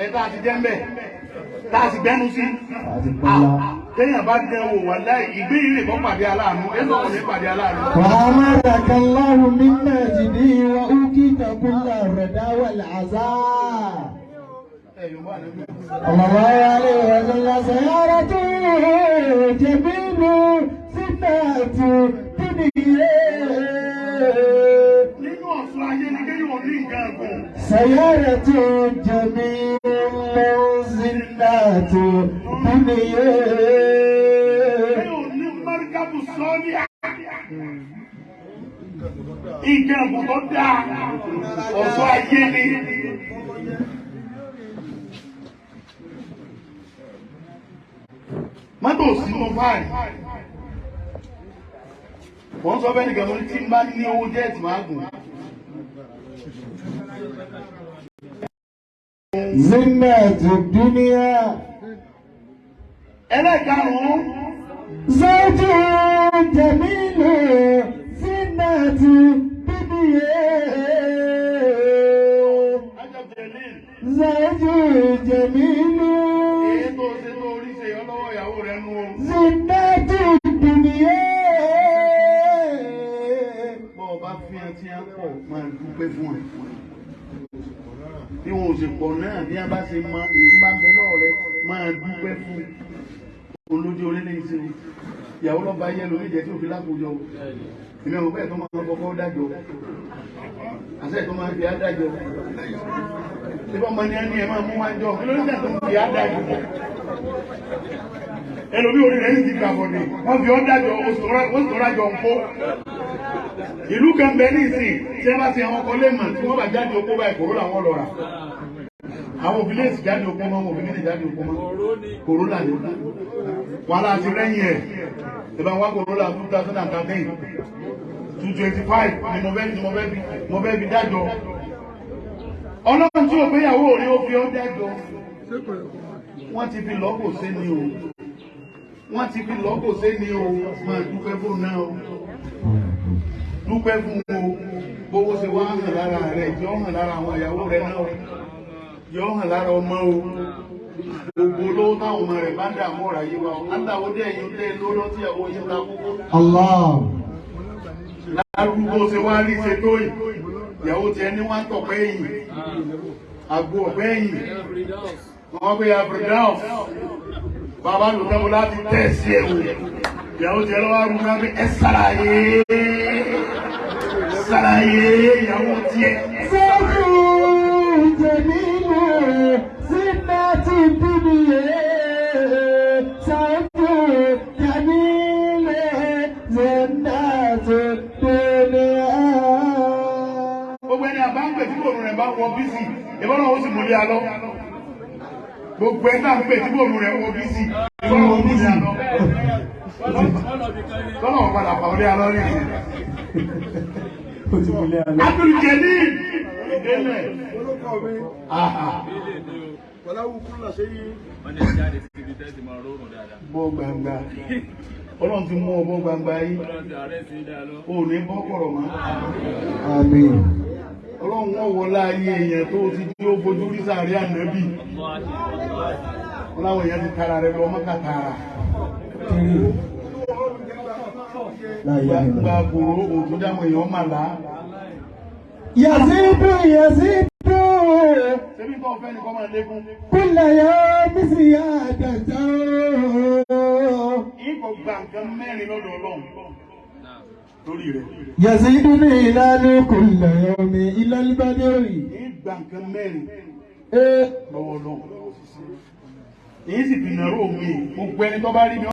Ẹ tá a ti jẹ́ mbẹ́ tá a sì gbẹ́nu sí. Téèyàn bá jẹ́ wò wà láì ìgbé ìrè kan pàdé aláàánú ẹ lọ́wọ́ ní pàdé aláàánú. وأمرك الله من ماجده وأوتيت كل الردى والعزاء. صلى الله عليه وسلم سيارة جميل سنة دنيا. Nínú ọ̀sùn ayé ni kéèyàn ní nǹkan ẹ̀gbọ́n. سيارة جميل سنة دنيا. Mọ́ríkàbù sọ́ọ́lì nǹkan ẹ̀gbọ́n tó dáa ọ̀sùn ayé ni. Mọ́tò sínú fáàrí. Wọ́n sọ bẹ́ẹ̀ nìkan lórí tí ń bá ní owó jẹ́ẹ̀tì máa gùn. زينة الدنيا. Ẹlẹ́karùn-ún. زوج جميل زينة الدنيا. زوج جميل Èyí tó ṣe tó orí ṣe ọlọ́wọ́ ìyàwó rẹ̀ nú o. زينة الدنيا. Bọ́ ọba fi ẹtí á pọ̀ máa dúpẹ́ fún ẹ̀. Bí wọn ò sì pọ̀ náà bí a bá ṣe máa èyí bá ń bẹ lọ́wọ́ rẹ̀ máa dúpẹ́ fún olójú orílẹ̀ ìṣe. Ìyàwó lọ́ba ayé lórí ìjẹ́ tí ò fi lákòójọ. Ìmọ̀ ẹ̀mọ̀ bẹ́ẹ̀ tó máa kọ́kọ́ dájọ́. Àṣẹ tó máa fi ádájọ́. Tí bọ́ mọ ní ẹni ẹ máa mú máa jọ. Kí ló ń tẹ̀ tó fi ádájọ́? Ẹlòmí orí rẹ̀ ní ti gbà bọ̀dẹ̀. Wọ́n fi ọ́ dájọ́ oṣù tó rájọ ń kó. Ìlú kan bẹ ní ìsìn tí ẹ bá ti àwọn ọkọ̀ lè mọ̀ tí wọ́n bá jáde okó báyìí kòró làwọn lọ rà. Àwọn òbílẹ̀sì jáde okó mọ́, òbílẹ̀sì jáde okó mọ́. Kòrólà ní wàhálà àti lẹ́yìn ẹ̀. Ìbá wá Kòrólà 2013, 225 ni mo fẹ́ fi dájọ́. Ọlọ́run tí ò gbéyàwó rí ó fi ọ́ dájọ́. Wọ́n ti fi lọ́kò sí ni o. Wọ́n ti fi lọ́kò sí ni o. Máa dúpẹ́ fún náà o. Dúpẹ́ fún o. Bówó ṣe wá hàn lára rẹ̀, yóò hàn lára àwọn ìyàwó rẹ̀ náà o. Yóò hàn lára ọmọ o. Gbogbo olówó táwọn ọmọ rẹ̀ bá dààmú ọ̀rọ̀ ayé wa o. Aláwọ̀ dé ẹ̀yìn dé lóró tí ẹ̀wọ̀ yẹn ta kókó. Allah. lárúgbó ṣe wá rí ṣe tó yìí ìyàwó tiẹ̀ ní wọ́n tọ̀pẹ́ yìí àgbo ọ̀pẹ́ yìí wọ́n gbé abridal bàbá lò tẹ́mu láti tẹ̀ sí ẹ̀wù ìyàwó tiẹ̀ lọ́wọ́ arúgbó náà bí ẹ ṣàlàyé ìyàwó tiẹ̀. sọ́kùn jẹ̀mínú sínú ti bíbí yẹn sọ́kùn jẹ̀mínú sínú ti bíbí yẹn. Gbogbo ẹni àbáǹpẹ̀ tí bòrùn rẹ̀ bá wọ bísí ìbọn náà ó sì múlé alọ́. Gbogbo ẹni àbáǹpẹ̀ tí bòrùn rẹ̀ wọ bísí ìbọn náà ó múlé alọ́. Lọ́nà ọ̀padà pàwọlé alọ́ rí sí. Abdul Jalil ìdélẹ̀. Bọ́ gbangba. Ọlọ́run ti mú ọbọ̀ gbangba yìí. O ní bọ́ kọ̀rọ̀ mọ́. Àmín. Ọlọ́run wọ́n wọlá ayé èèyàn tó ti tí ó fojú rí sàárè ànábì. Ọláwọ̀ èèyàn ti tara rẹ̀ lọ mọ́kàtàrà. Gba gbòòrò òtún dámọ̀ èèyàn màlá. Yazidu. Ṣébí kọ́ fẹ́ ni kọ́ máa lékún. Kúlẹ̀ yóò bí sí àdàtà. Ìkọ̀ gba nǹkan mẹ́rin lọ́dọ̀ Ọlọ́run lórí rẹ̀. Yazidu ní ìlànà kúlẹ̀ yóò mi ìlànà ìbádẹ́rì. Ìgbà nǹkan mẹ́rin lọ́wọ́ Ọlọ́run. Èyí sì fi nàró mi gbogbo ẹni tó bá rí mi.